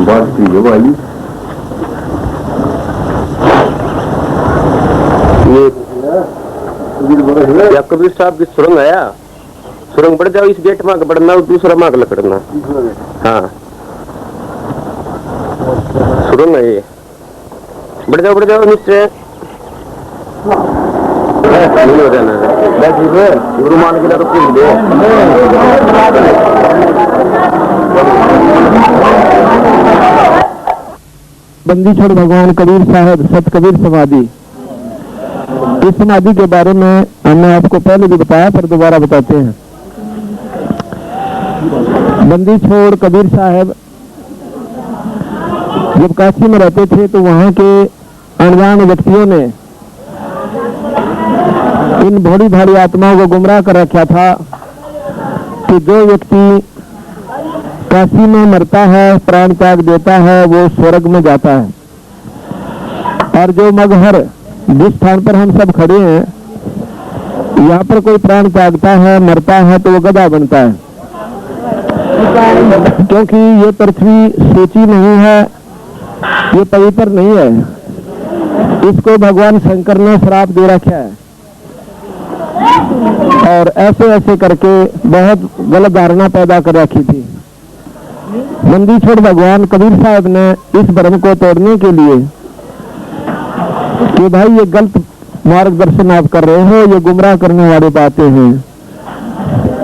बात की है भाई ये कबीर साहब की सुरंग आया सुरंग बढ़ जाओ इस गेट में बढ़ना दूसरा मार्ग लकड़ना हाँ सुरंग है ये बढ़ जाओ निश्चय गुरु मान के तो पूछ दो। बंदी छोड़ भगवान कबीर साहब सत कबीर समाधि। इस समाधि के बारे में हमने आपको पहले भी बताया, पर दोबारा बताते हैं। बंदी छोड़ कबीर साहब जब काशी में रहते थे तो वहां के अनजान व्यक्तियों ने इन भोली भाली आत्माओं को गुमराह कर रखा था कि जो व्यक्ति काशी में मरता है, प्राण त्याग देता है, वो स्वर्ग में जाता है, और जो मगहर जिस स्थान पर हम सब खड़े हैं, यहाँ पर कोई प्राण त्यागता है, मरता है, तो वो गधा बनता है। क्योंकि ये पृथ्वी सूची नहीं है, ये पवित्र नहीं है, इसको भगवान शंकर ने श्राप दे रखा है। और ऐसे ऐसे करके बहुत गलत धारणा पैदा कर रखी थी। बंदी छोड़ भगवान कबीर साहब ने इस भ्रम को तोड़ने के लिए कि भाई ये गलत मार्गदर्शन आप कर रहे हो, ये गुमराह करने वाली बातें हैं।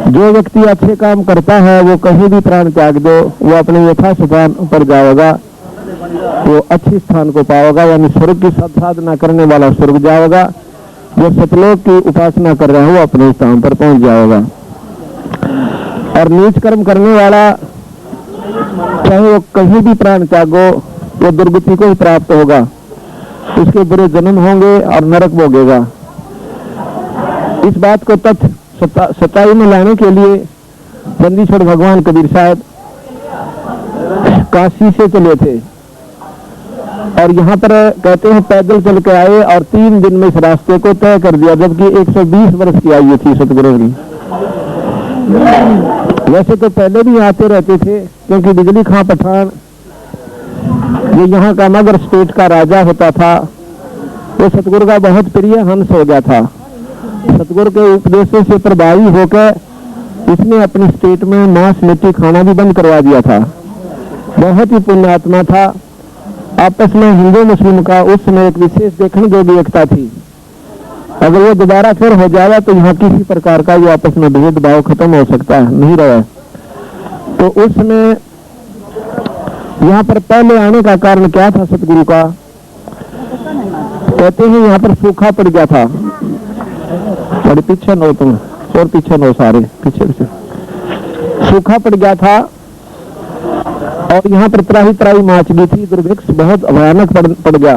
जो व्यक्ति अच्छे काम करता है वो कहीं भी प्राण त्याग दो, वो अपने यथा स्थान पर जाएगा, वो अच्छी स्थान को पाएगा, यानी स्वर्ग की साधना करने वाला स्वर्ग जाएगा। जो सतलोक की उपासना कर रहा है वो अपने स्थान पर पहुंच जाएगा। और नीच कर्म करने वाला चाहे वो कहीं भी प्राण त्यागो, वो दुर्गति को ही प्राप्त होगा, उसके बुरे जन्म होंगे और नरक भोगेगा। इस बात को तथ्य सच्चाई में लाने के लिए बंदी छोड़ भगवान कबीर साहब काशी से चले थे, और यहाँ पर कहते हैं पैदल चल के आए और 3 दिन में इस रास्ते को तय कर दिया, जबकि 120 वर्ष की आयु थी सतगुरु की। वैसे तो पहले भी आते रहते थे, क्योंकि बिजली खां पठान जो यहाँ का मगर स्टेट का राजा होता था, वो सतगुरु का बहुत प्रिय हंस हो गया था। सतगुरु के उपदेशों से प्रभावी होकर उसने अपनी स्टेट में मांस मिट्टी खाना भी बंद करवा दिया था। बहुत ही पुण्यात्मा था। आपस में हिंदू मुस्लिम का उस समय एक विशेष देखने योग्य एकता थी। अगर वो दोबारा फिर हो जाएगा तो यहाँ किसी प्रकार का ये आपस में भेदभाव खत्म हो सकता है, नहीं रहा। तो उस समय यहाँ पर पहले आने का कारण क्या था सतगुरु का? कहते हैं यहाँ पर सूखा पड़ गया था। बड़े पीछे नो तुम, और पीछे नो, सारे पीछे पीछे सूखा पड़ गया था, और यहाँ पर त्राही त्राही माच गई थी, दुर्भिक्ष बहुत भयानक पड़ गया।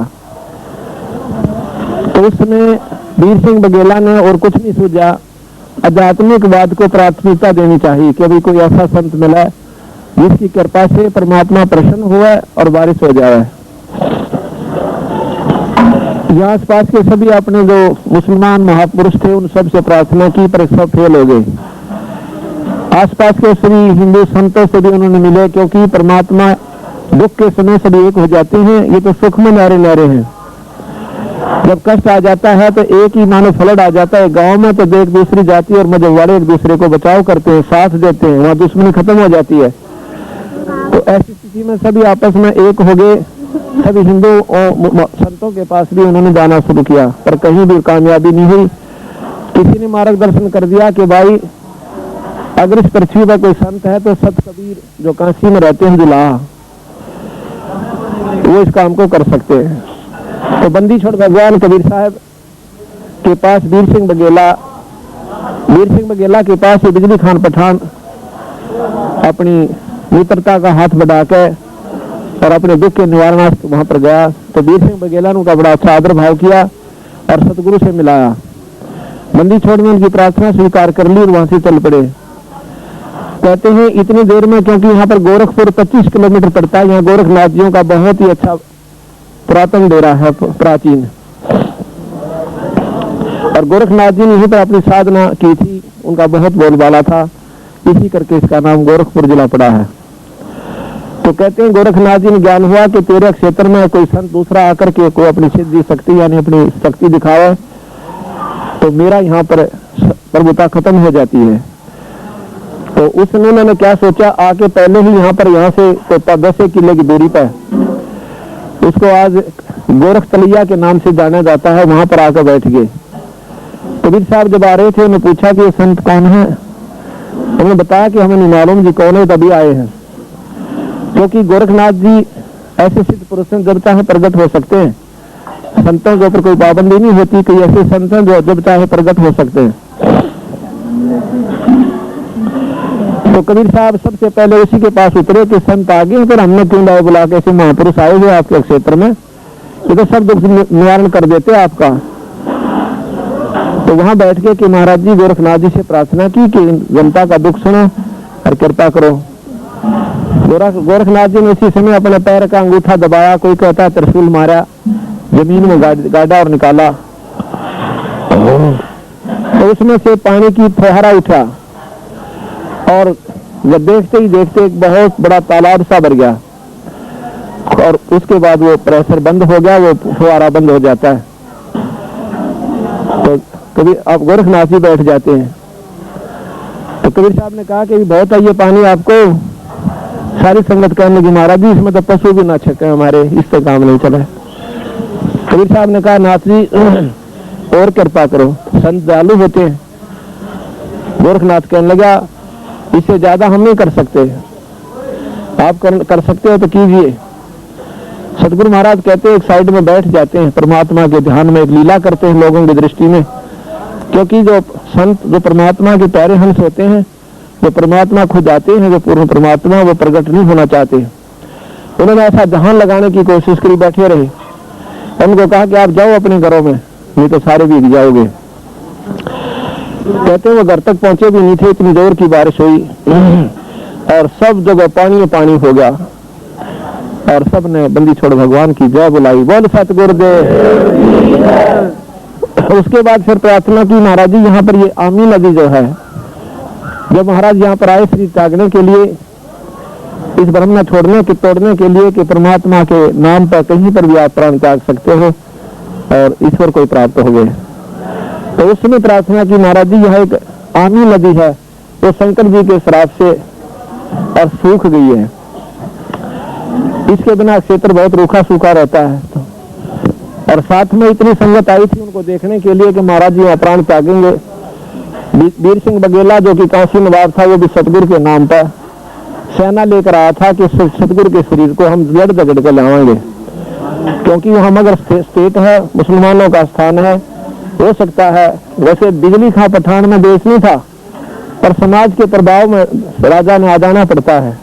तो उस समय वीर सिंह बघेला ने और कुछ नहीं सूझा, आध्यात्मिकवाद को प्राथमिकता देनी चाहिए कि अभी कोई ऐसा संत मिला जिसकी कृपा से परमात्मा प्रसन्न हुआ और बारिश हो जाए। यहाँ आसपास के सभी अपने जो मुसलमान महापुरुष थे उन सब से प्रार्थना की, पर सब फेल हो गए। आसपास के सभी हिंदू संतों से भी उन्होंने मिले, क्योंकि परमात्मा दुख के समय सभी एक हो जाते हैं। ये तो सुख में नारे नारे हैं। जब कष्ट आ जाता है तो एक ही मानो फ्लड आ जाता है। गांव में तो एक दूसरी जाति और मजहब वाले एक दूसरे को बचाव करते हैं, साथ देते हैं, वहां दुश्मनी खत्म हो जाती है। तो ऐसी स्थिति में सभी आपस में एक हो गए। सभी हिंदू और संतों के पास भी उन्होंने जाना शुरू किया, पर कहीं भी कामयाबी नहीं हुई। किसी ने मार्गदर्शन कर दिया कि भाई अगर इस पृथ्वी पर कोई संत है तो सत कबीर जो काशी में रहते हैं जुलाहा, वो इस काम को कर सकते हैं। तो बंदी छोड़ भगवान कबीर साहब के पास वीर सिंह बघेला के पास बिजली खान पठान अपनी मित्रता का हाथ बढ़ा के और अपने दुख के निवारणार्थ वहां पर गया। तो वीर सिंह बघेला ने उनका बड़ा अच्छा आदर भाव किया और सतगुरु से मिलाया। बंदी छोड़ ने उनकी प्रार्थना स्वीकार कर ली और वहां से चल पड़े। कहते हैं इतनी देर में, क्योंकि यहाँ पर गोरखपुर 25 किलोमीटर पड़ता है, यहाँ गोरखनाथ जियों का बहुत ही अच्छा पुरातन डेरा है, प्राचीन। और गोरखनाथ जी ने यहीं पर अपनी साधना की थी, उनका बहुत बोलबाला था, इसी करके इसका नाम गोरखपुर जिला पड़ा है। तो कहते हैं गोरखनाथ जी ने ज्ञान हुआ कि तेरे क्षेत्र में कोई संत दूसरा आकर के कोई अपनी सिद्धि शक्ति यानी अपनी शक्ति दिखावे तो मेरा यहाँ पर प्रभुता खत्म हो जाती है। तो उस समय मैंने क्या सोचा, आके पहले ही यहाँ से तो 10 किले की दूरी पर उसको आज गोरख तलैया के नाम से जाना जाता है, वहां पर आकर बैठ गए। कबीर साहब जब आ रहे थे, उन्होंने पूछा कि ये संत कौन है। उन्होंने बताया कि हमें नहीं मालूम जी कौन है, तभी आए हैं। क्योंकि गोरखनाथ जी ऐसे सिद्ध पुरुष हैं, जब चाहे प्रकट हो सकते हैं। संतों के ऊपर कोई पाबंदी नहीं होती, कई ऐसे संत हैं जो जब चाहे प्रकट हो सकते हैं। तो कबीर साहब सबसे पहले उसी के पास उतरे कि संत आ गए, फिर हमने क्यों लाए बुला के, ऐसे महापुरुष आए हुए आपके क्षेत्र में, ये तो सब दुख निवारण कर देते आपका। तो वहां बैठ के कि महाराज जी गोरखनाथ जी से प्रार्थना की कि जनता का दुख सुनो और कृपा करो। गोरखनाथ जी ने इसी समय अपने पैर का अंगूठा दबाया, कोई कहता है त्रिशूल मारा, जमीन में गाड़ा और निकाला, तो उसमें से पानी की फुहारा उठा और जब देखते ही देखते एक बहुत बड़ा तालाब सा भर गया और उसके बाद वो प्रेशर बंद हो गया, वो फुहारा बंद हो जाता है। तो कभी आप गोरखनाथ जी बैठ जाते हैं। तो कबीर साहब ने कहा कि बहुत है ये पानी आपको। सारी संगत कहने लगी महाराज जी इसमें तो पशु भी ना छके हमारे, इससे काम नहीं चला। कबीर साहब ने कहा नाथ जी और कृपा करो, संत दयालु होते हैं। गोरखनाथ कहने लगा इससे ज्यादा हम नहीं कर सकते, आप कर सकते हो तो कीजिए। सतगुरु महाराज कहते हैं एक साइड में बैठ जाते हैं, परमात्मा के ध्यान में एक लीला करते हैं लोगों की दृष्टि में। क्योंकि जो संत जो परमात्मा के प्यारे हंस होते हैं, जो परमात्मा खुद आते हैं, जो पूर्ण परमात्मा, वो प्रकट नहीं होना चाहते। उन्होंने ऐसा जहान लगाने की कोशिश करी, बैठे रहे। उनको कहा कि आप जाओ अपने घरों में, नहीं तो सारे भीग जाओगे। कहते हैं वो घर तक पहुंचे भी नहीं थे, इतनी जोर की बारिश हुई और सब जगह पानी पानी हो गया और सब ने बंदी छोड़ भगवान की जय बुलाई, बोल सतगुरुदेव। उसके बाद फिर प्रार्थना की महाराज जी यहाँ पर ये आमी नदी जो है, जब महाराज यहाँ पर आए शरीर त्यागने के लिए, इस ब्रह्म में तोड़ने के लिए कि परमात्मा के नाम पर कहीं पर भी आप प्राण त्याग सकते हो और ईश्वर को प्राप्त हो गए। तो उस समय प्रार्थना की महाराज जी यह एक आमी नदी है, वो शंकर जी के श्राप से और सूख गई है। इसके बिना क्षेत्र बहुत रूखा सूखा रहता है। और साथ में इतनी संगत आई थी उनको देखने के लिए कि महाराज जी प्राण त्यागेंगे। वीर सिंह बघेला जो कि काशी नवाब था, वो भी सतगुरु के नाम पर सेना लेकर आया था कि सतगुरु के शरीर को हम लड़ झगड़ कर लाएंगे, क्योंकि वहां मगर स्टेट है, मुसलमानों का स्थान है। हो सकता है वैसे बिजली खां पठान में देश नहीं था, पर समाज के प्रभाव में राजा ने आ जाना पड़ता है।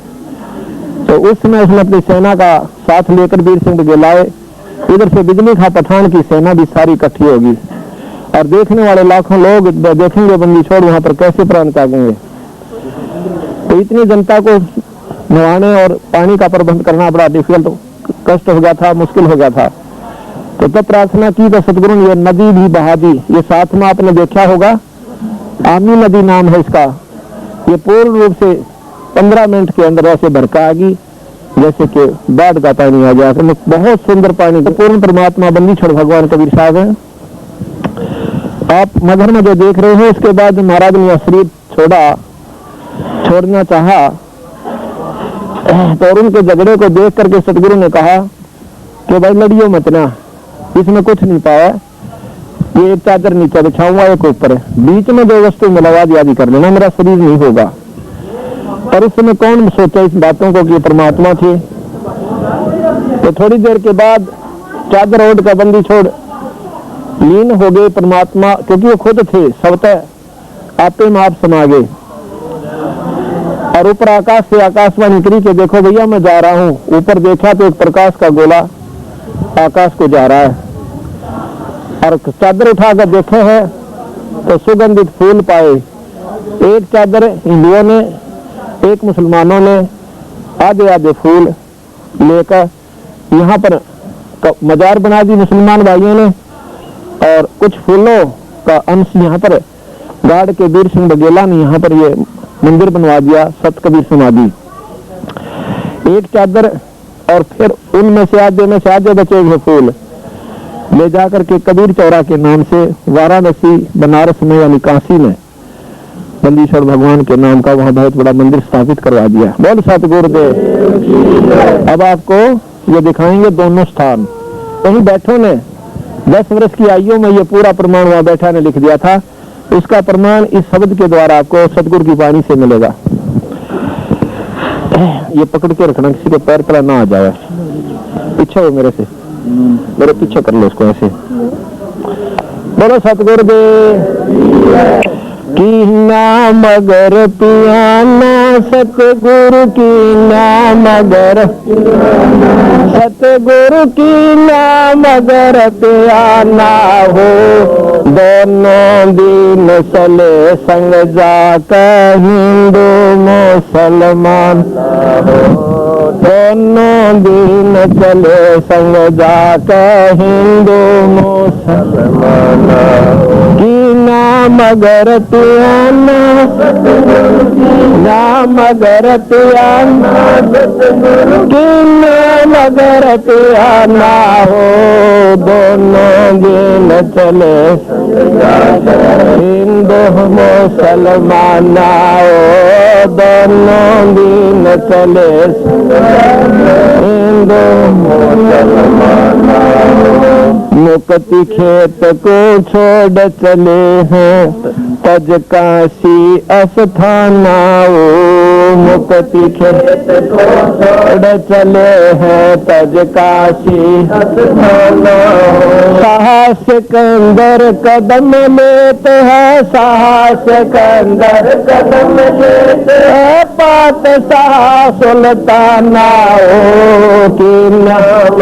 तो उस समय उसने अपनी सेना का साथ लेकर वीर सिंह बघेला आए। इधर से बिजली खां पठान की सेना भी सारी इकट्ठी होगी और देखने वाले लाखों लोग देखेंगे बंदी छोड़ वहां पर कैसे प्राण त्यागेंगे। तो इतनी जनता को नहाने और पानी का प्रबंध करना बड़ा डिफिकल्ट, कष्ट हो गया था, मुश्किल हो गया था। तो तब प्रार्थना की तो सतगुरु ने नदी भी बहा दी। ये साथ में आपने देखा होगा, आमी नदी नाम है इसका। ये पूर्ण रूप से 15 मिनट के अंदर ऐसे भड़का आ गई जैसे कि बाढ़ का पानी आ गया। तो बहुत सुंदर पानी, तो पूर्ण परमात्मा बंदी छोड़ भगवान कबीर साहब है। आप मगर में जो देख रहे हो, उसके बाद महाराज ने शरीर छोड़ना चाहा तो उनके झगड़े को देख करके सतगुरु ने कहा कि भाई लड़ियो मत ना, इसमें कुछ नहीं पाया, ये एक चादर नीचे बिछाऊंगा, एक ऊपर, बीच में दो वस्तु मिलवा दिया भी कर लेना, मेरा शरीर नहीं होगा। और उस समय कौन सोचा इस बातों को कि परमात्मा थे। तो थोड़ी देर के बाद चादर ओढ़ का बंदी छोड़ लीन हो गए परमात्मा, क्योंकि वो खुद थे स्वतः आपे में आप समा गए। और ऊपर आकाश से आकाशवाणी करी के देखो भैया मैं जा रहा हूँ। ऊपर देखा तो एक प्रकाश का गोला आकाश को जा रहा है और चादर उठाकर देखे हैं तो सुगंधित फूल पाए। एक चादर हिंदुओं ने, एक मुसलमानों ने आधे आधे फूल लेकर यहाँ पर मजार बना दी मुसलमान भाइयों ने, और कुछ फूलों का अंश यहाँ पर गाड़ के वीर सिंह बघेला ने यहाँ पर ये मंदिर बनवा दिया, सत कबीर समाधि। एक चादर और फिर उनमें से आधे बचे हुए फूल ले जाकर के कबीर चौरा के नाम से वाराणसी बनारस में यानी काशी में बंदीश्वर भगवान के नाम का वहां बहुत बड़ा मंदिर स्थापित करवा दिया। बोल सतगुरुदेव। अब आपको ये दिखाएंगे दोनों स्थान। वहीं बैठो ने 10 वर्ष की आयु में ये पूरा प्रमाण वहां बैठा ने लिख दिया था। इसका प्रमाण इस शब्द के द्वारा आपको सतगुरु की वाणी से मिलेगा। ये पकड़ के रखना, किसी के पैर तला ना आ जाए। पीछे हो मेरे से, मेरे पीछे कर लो इसको ऐसे। बोलो सतगुरु दे की नाम अगर पियाना, सतगुरु की नाम अगर, सतगुरु की नाम अगर पियाना हो, दोनों दिन चले संग जाकर हिंदू मुसलमान, दोनों दिन चले संग जाकर हिंदू मुसलमान की नाम अगर पियाना, नाम अगर पियाना, की नाम अगर पियाना हो, दोनों दिन चले हिंदू मुसलमान हो, दोनों दिन चले हिंदू मुसलमान। मुक्ति खेत को छोड़ चले हैं तज काशी अस्थाना, मुक्ति खेत को छोड़ चले हैं तज काशी अस्थाना। साहस के अंदर कदम लेते हैं, साहस के अंदर कदम लेते हैं, पात शाह सुल्ताना की नाम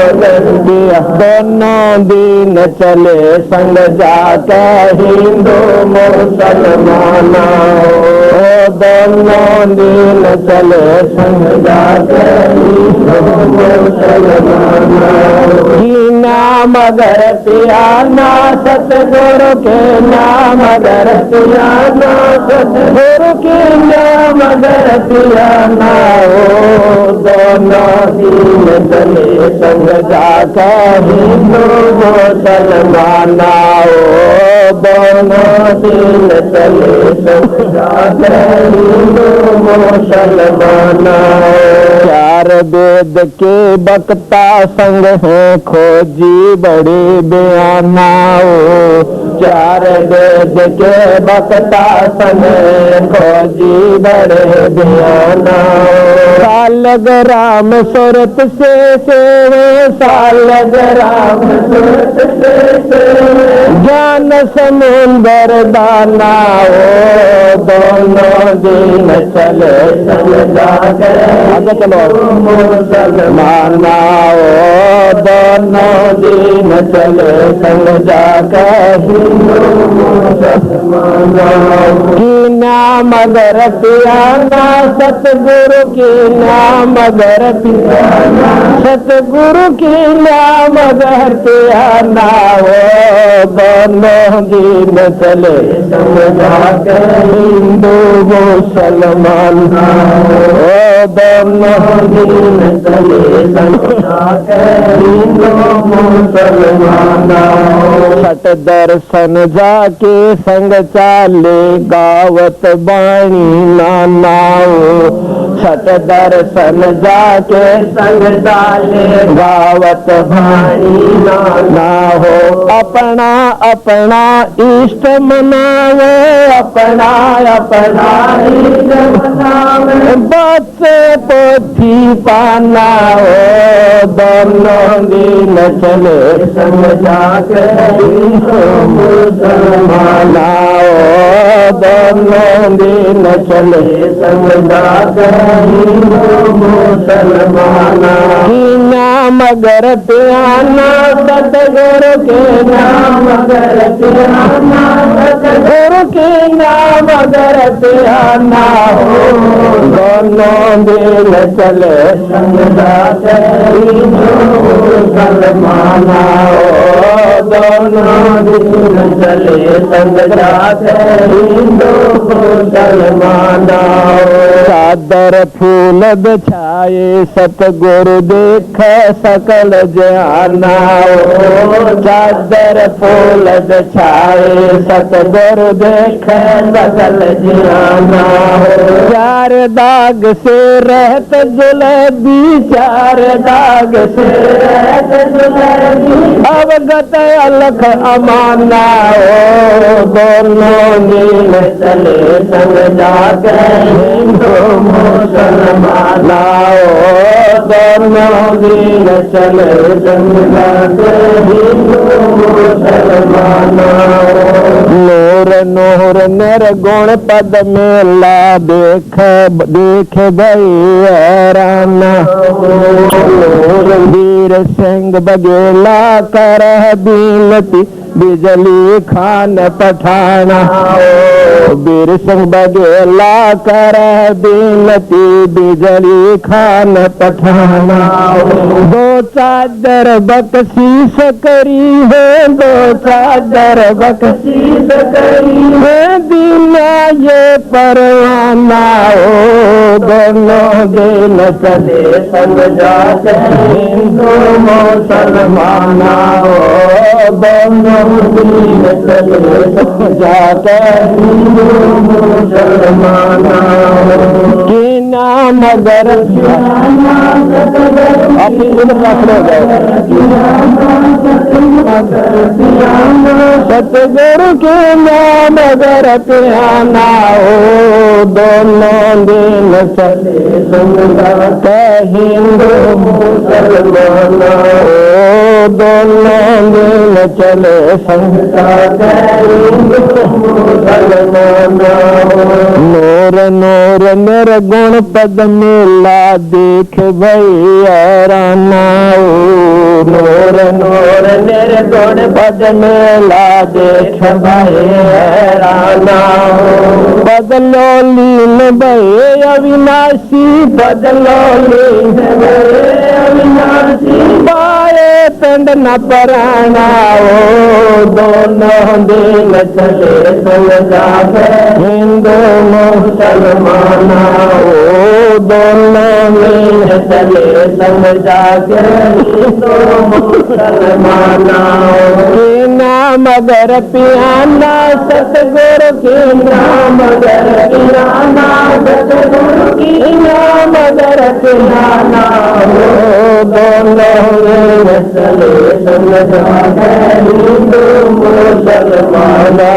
दिया, दोनों दिन चले संग जाके हिंदू मुसलमान, दोनों दिन चले संग जाके हिंदू मुसलमान की नाम अगर पियाना, सतगुरु के नाम अगर पियाना, सतगुरु के नाम अगर पियाना हो, दोनों दिन चले संग जाके हिंदू मुसलमान हो, दोनों दिन चले संग जाके हिंदू मुसलमान। चार वेद के बक्ता संग है खोजी बड़े बयाना हो, चार वेद के बक्ता संग खोजी बड़े बयाना। सालग राम सूरत से सालग राम सूरत से ज्ञान समुंदर दाना हो, दोनों दिन चले संग जाकर आगे चलो मुसलमान हो, दोनों दिन चले संग जाकर हिंदू मुसलमान की नाम अगर पियाना, सतगुरु की नाम अगर पियाना, सतगुरु की नाम अगर पियाना हो, दोनों दिन चले संग जाकर हिंदू मुसलमान हो, दोनों दिन चले संग जाकर हिंदू मुसलमान। सट दर्शन जाके संग चाले गावत बाणी नाना हो, सट दर्शन जाके संग चाले गावत बाणी नाना हो। अपना अपना इष्ट मनावे, अपना अपना इष्ट मनावे, बच्चे पोथी पाना हो, दोनों दिन चले संग जाके हिंदू मुसलमान हो, दोनों दिन चले संग जाके हिंदू मुसलमान की नाम अगर पियाना, सतगुरु के नाम अगर पियाना, सतगुरु के नाम अगर पियाना हो, दोनों दिन चले संग जाके हिंदू मुसलमान हो, दोनों दिन चले संग जाके हिंदू मुसलमान। चादर फूल बिछाए सतगुरु देख सकल जाना चादर फूल बिछाए सतगुरु देख सकल जाना चार दाग से रहत जुलेबी चार दाग से रहत जुलेबी अवगत अलख अमाना दोनों नील चले संग जाकर हिंदू मुसलमाना दोनों नील चले संग जाकर हिंदू मुसलमाना नूर नूर निर्गुण पद मेला देख देख राना वीर सिंह बघेला कर बीनती बिजली खान पठाना वीर सिंह बघेला कर बीनती बिजली खान पठाना दो चादर बख्शीश करी है दो चादर बख्शीश करी है दीना ये परवाना दोनों दिन चले संग जाते हिंदू मुसलमाना दोनों दिन चले संग जाते हिंदू मुसलमाना की नाम अगर अपनी सतगुरु के नाम अगर पियाना दोनों दिन चले संग जाते हिंदू मुसलमाना दोनों दिन चले संग जाते हिंदू मुसलमाना नूर नूर निर्गुण पद मेला देख भैया राना नूर नूर निर्गुण पद मेला देख भैया राना बदलो लीन भये अविनाशी बदलो लीन भये अविनाशी पाए पिंड न पराना दोनों दिन चले संग जाते हिंदू मुसलमाना दोनों दिन चले संग जाते हिंदू मुसलमाना के नाम अगर पियाना सतगुरु के नाम अगर पियाना सतगुरु के नाम अगर पियाना दोनों दिन चले संग जाते हिंदू मुसलमाना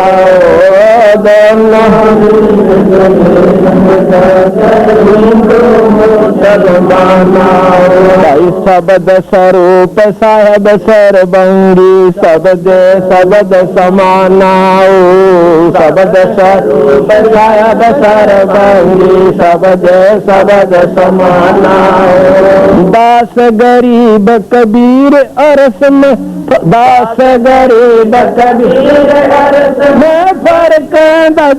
दोनों दिन चले संग जाते हिंदू मुसलमाना शब्द स्वरूप साहेब सरबंगी शब्द समाना शब्द स्वरूप साहेब सरबंगी शब्द समाना दास गरीब कबीर अरस में दास गरीब कबीर अरस में फर्क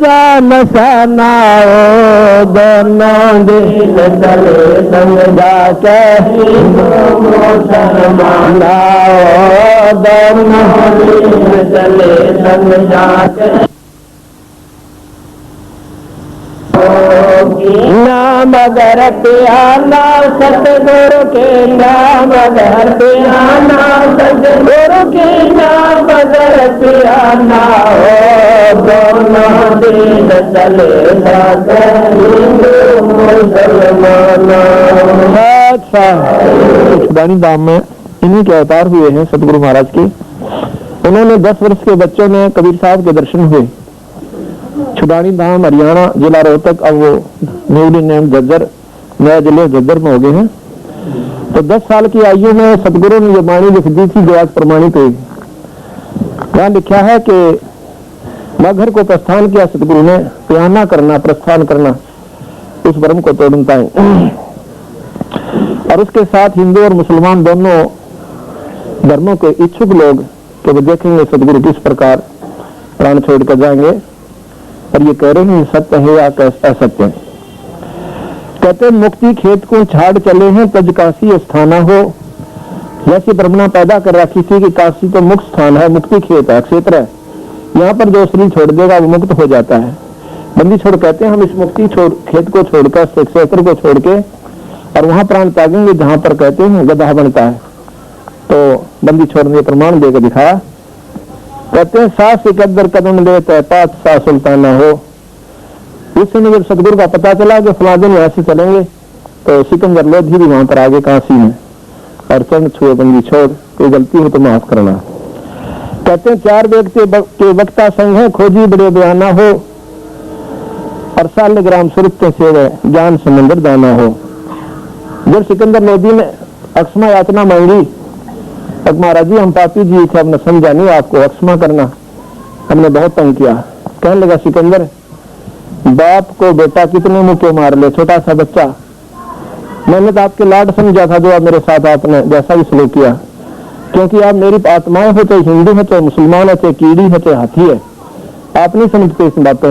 जान सना दोनों दिन चले संग जाके हिंदू मुसलमाना दोनों दिन चले संग जाके नाम अगर पियाना सतगुरु के नाम अगर पियाना सतगुरु के नाम अगर पियाना दोनों दिन चले जाते हिंदू मुसलमाना। छुड़ानी धाम में इन्हीं के अवतार हुए हैं सतगुरु महाराज के। उन्होंने 10 वर्ष के बच्चों में कबीर साहब के दर्शन हुए। छुड़ानी धाम हरियाणा जिला रोहतक, अब वो न्यूली नेम झज्जर, नया जिले झज्जर में हो गए हैं। तो 10 साल की आयु में सतगुरु ने ये वाणी लिख दी थी जो आज प्रमाणित हुई। यहाँ लिखा है कि मगहर को प्रस्थान किया सतगुरु ने, प्याना करना प्रस्थान करना उस ब्रह्म को तोड़ता है। और उसके साथ हिंदू और मुसलमान दोनों धर्मों के इच्छुक लोग कि वो देखेंगे सतगुरु किस प्रकार प्राण छोड़ कर जाएंगे। और ये कह रहे हैं सत्य है या असत्य है। कहते मुक्ति खेत को छाड़ चले हैं तज काशी स्थाना हो। जैसी ब्रह्मणा पैदा कर रखी थी कि काशी तो मुक्त स्थान है, मुक्ति खेत है, क्षेत्र है, यहाँ पर जो शरीर छोड़ देगा वो मुक्त हो जाता है। बंदी छोड़ कहते हैं हम इस मुक्ति खेत को छोड़कर, क्षेत्र को छोड़ के और वहां प्राण त्यागेंगे जहां पर कहते हैं गधा बनता है। तो बंदी छोड़ ने प्रमाण देकर दिखाया। कहते हैं 7 सिकंदर कदम लेते 5 सा सुल्ताना हो। इस समय जब सतगुरु का पता चला कि फला दिन यहाँ से चलेंगे, तो सिकंदर लोधी भी वहां पर आगे काशी में और चरण छुए बंदी छोड़, कोई गलती हो तो माफ करना। कहते हैं 4 व्यक्ति के वक्ता संग है, खोजी बड़े बयाना हो और सालग्राम सुरत सेवे ज्ञान समंदर दाना हो। जब सिकंदर लोधी ने अक्षमा याचना मांगी, तब महाराज जी हम पापी जी थे, हमने समझा नहीं, आपको अक्षमा करना, हमने बहुत तंग किया। कहने लगा सिकंदर, बाप को बेटा कितने मुक्के मार ले, छोटा सा बच्चा, मैंने तो आपके लाड समझा था जो आप मेरे साथ आपने जैसा भी सलूक किया, क्योंकि आप मेरी आत्माएं हो, चाहे हिंदू हो, चाहे मुसलमान हो, चाहे कीड़ी हो, चाहे हाथी है, आप नहीं समझते इस बातों